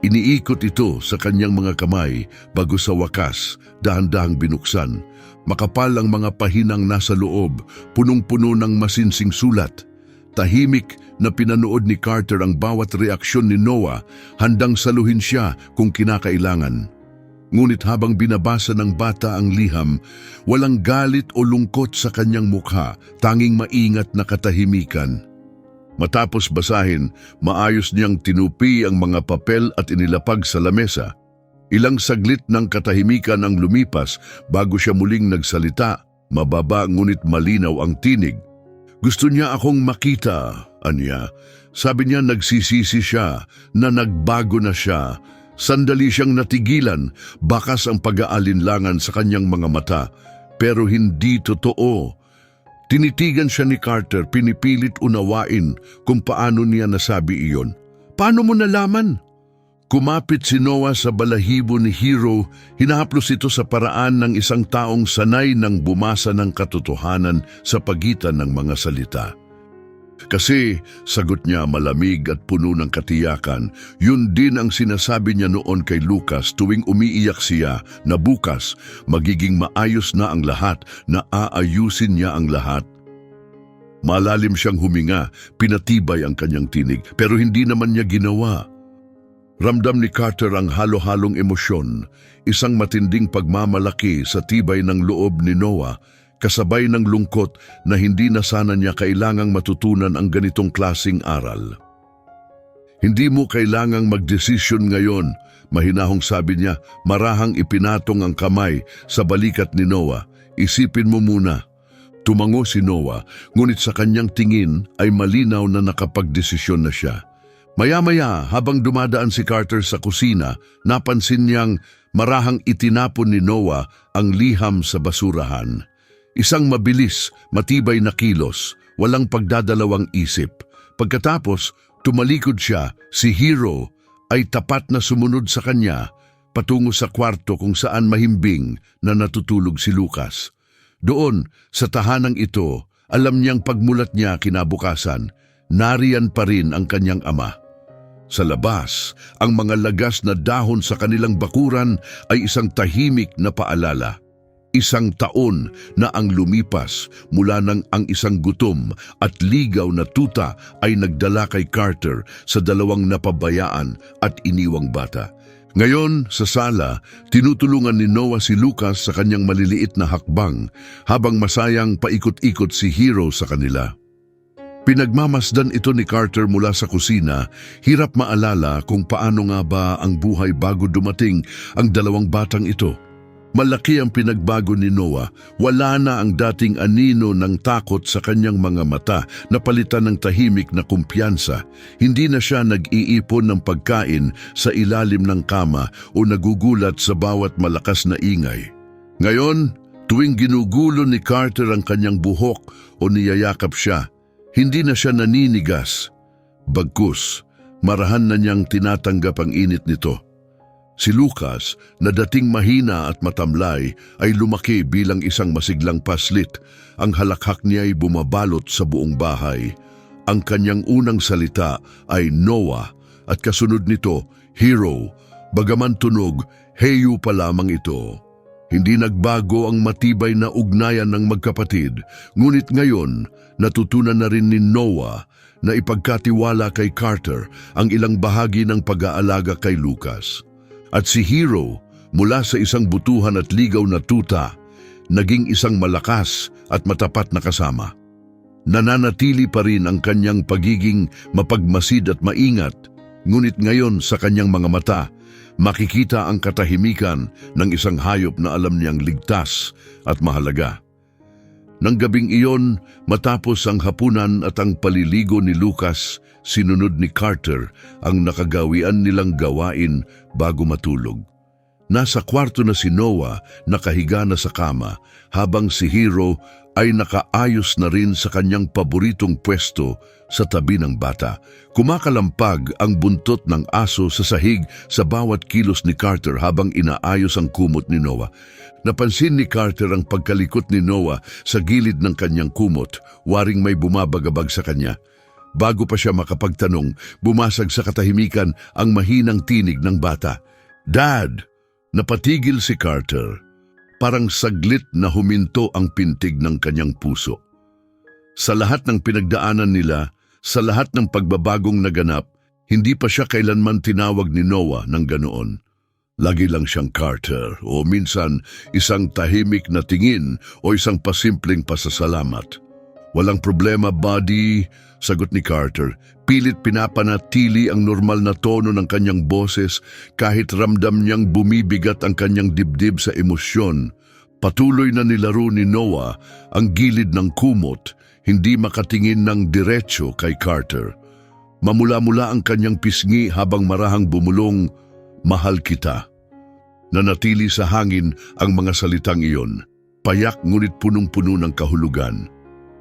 [SPEAKER 1] Iniikot ito sa kanyang mga kamay bago sa wakas, dahan-dahang binuksan. Makapal ang mga pahinang nasa loob, punong-puno ng masinsing sulat. Tahimik na pinanood ni Carter ang bawat reaksyon ni Noah, handang saluhin siya kung kinakailangan. Ngunit habang binabasa ng bata ang liham, walang galit o lungkot sa kanyang mukha, tanging maingat na katahimikan. Matapos basahin, maayos niyang tinupi ang mga papel at inilapag sa lamesa. Ilang saglit ng katahimikan ang lumipas bago siya muling nagsalita, mababa ngunit malinaw ang tinig. "Gusto niya akong makita," anya. Sabi niya nagsisisi siya na nagbago na siya. Sandali siyang natigilan, bakas ang pag-aalinlangan sa kanyang mga mata, pero hindi totoo. Tinitigan siya ni Carter, pinipilit unawain kung paano niya nasabi iyon. "Paano mo nalaman?" Kumapit si Noah sa balahibo ni Hero, hinahaplos ito sa paraan ng isang taong sanay ng bumasa ng katotohanan sa pagitan ng mga salita. "Kasi," sagot niya malamig at puno ng katiyakan, "yun din ang sinasabi niya noon kay Lucas tuwing umiiyak siya na bukas magiging maayos na ang lahat, na aayusin niya ang lahat." Malalim siyang huminga, pinatibay ang kanyang tinig, pero hindi naman niya ginawa. Ramdam ni Carter ang halo-halong emosyon, isang matinding pagmamalaki sa tibay ng loob ni Noah, kasabay ng lungkot na hindi na sana niya kailangang matutunan ang ganitong klasing aral. "Hindi mo kailangang magdesisyon ngayon," mahinahong sabi niya, marahang ipinatong ang kamay sa balikat ni Noah. "Isipin mo muna." Tumango si Noah, ngunit sa kanyang tingin ay malinaw na nakapagdesisyon na siya. Maya-maya, habang dumadaan si Carter sa kusina, napansin niyang marahang itinapon ni Noah ang liham sa basurahan. Isang mabilis, matibay na kilos, walang pagdadalawang isip. Pagkatapos, tumalikod siya, si Hero ay tapat na sumunod sa kanya, patungo sa kwarto kung saan mahimbing na natutulog si Lucas. Doon, sa tahanang ito, alam niyang pagmulat niya kinabukasan, nariyan pa rin ang kanyang ama. Sa labas, ang mga lagas na dahon sa kanilang bakuran ay isang tahimik na paalala. Isang taon na ang lumipas mula nang ang isang gutom at ligaw na tuta ay nagdala kay Carter sa dalawang napabayaan at iniwang bata. Ngayon, sa sala, tinutulungan ni Noah si Lucas sa kanyang maliliit na hakbang habang masayang paikot-ikot si Hero sa kanila. Pinagmamasdan ito ni Carter mula sa kusina, hirap maalala kung paano nga ba ang buhay bago dumating ang dalawang batang ito. Malaki ang pinagbago ni Noah, wala na ang dating anino ng takot sa kanyang mga mata, napalitan ng tahimik na kumpiyansa. Hindi na siya nag-iipon ng pagkain sa ilalim ng kama o nagugulat sa bawat malakas na ingay. Ngayon, tuwing ginugulo ni Carter ang kanyang buhok o niyayakap siya, hindi na siya naninigas. Bagkus, marahan na niyang tinatanggap ang init nito. Si Lucas, na dating mahina at matamlay, ay lumaki bilang isang masiglang paslit. Ang halakhak niya ay bumabalot sa buong bahay. Ang kanyang unang salita ay Noah at kasunod nito, Hero. Bagaman tunog, heyo pa lamang ito. Hindi nagbago ang matibay na ugnayan ng magkapatid, ngunit ngayon natutunan na rin ni Noah na ipagkatiwala kay Carter ang ilang bahagi ng pag-aalaga kay Lucas. At si Hero, mula sa isang butuhan at ligaw na tuta, naging isang malakas at matapat na kasama. Nananatili pa rin ang kanyang pagiging mapagmasid at maingat, ngunit ngayon sa kanyang mga mata, makikita ang katahimikan ng isang hayop na alam niyang ligtas at mahalaga. Nang gabing iyon, matapos ang hapunan at ang paliligo ni Lucas, sinunod ni Carter ang nakagawian nilang gawain bago matulog. Nasa kwarto na si Noah, nakahiga na sa kama, habang si Hero ay nakaayos na rin sa kanyang paboritong pwesto sa tabi ng bata. Kumakalampag ang buntot ng aso sa sahig sa bawat kilos ni Carter habang inaayos ang kumot ni Noah. Napansin ni Carter ang pagkalikot ni Noah sa gilid ng kanyang kumot, waring may bumabagabag sa kanya. Bago pa siya makapagtanong, bumasag sa katahimikan ang mahinang tinig ng bata. "Dad!" Napatigil si Carter. Parang saglit na huminto ang pintig ng kanyang puso. Sa lahat ng pinagdaanan nila, sa lahat ng pagbabagong naganap, hindi pa siya kailanman tinawag ni Noah ng ganoon. Lagi lang siyang Carter o minsan isang tahimik na tingin o isang pasimpleng pasasalamat. "Walang problema, buddy," sagot ni Carter. Pilit pinapanatili ang normal na tono ng kanyang boses kahit ramdam niyang bumibigat ang kanyang dibdib sa emosyon. Patuloy na nilaro ni Noah ang gilid ng kumot, hindi makatingin ng diretsyo kay Carter. Mamula-mula ang kanyang pisngi habang marahang bumulong, "Mahal kita." Nanatili sa hangin ang mga salitang iyon, payak ngunit punong-puno ng kahulugan.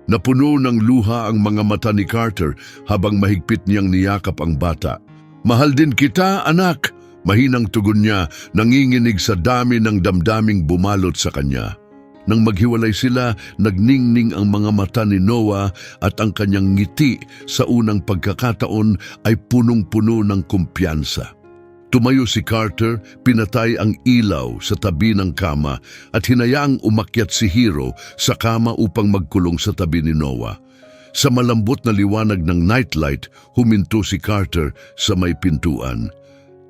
[SPEAKER 1] Napuno ng luha ang mga mata ni Carter habang mahigpit niyang niyakap ang bata. "Mahal din kita, anak!" Mahinang tugon niya, nanginginig sa dami ng damdaming bumalot sa kanya. Nang maghiwalay sila, nagningning ang mga mata ni Noah at ang kanyang ngiti sa unang pagkakataon ay punong-puno ng kumpiyansa. Tumayo si Carter, pinatay ang ilaw sa tabi ng kama at hinayaang umakyat si Hero sa kama upang magkulong sa tabi ni Noah. Sa malambot na liwanag ng nightlight, huminto si Carter sa may pintuan.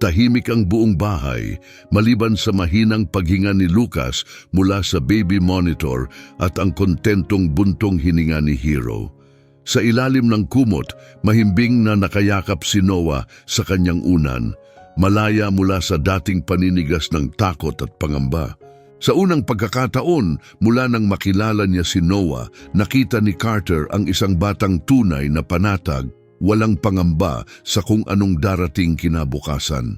[SPEAKER 1] Tahimik ang buong bahay, maliban sa mahinang paghinga ni Lucas mula sa baby monitor at ang kontentong buntong hininga ni Hero. Sa ilalim ng kumot, mahimbing na nakayakap si Noah sa kanyang unan, malaya mula sa dating paninigas ng takot at pangamba. Sa unang pagkakataon, mula nang makilala niya si Noah, nakita ni Carter ang isang batang tunay na panatag, walang pangamba sa kung anong darating kinabukasan.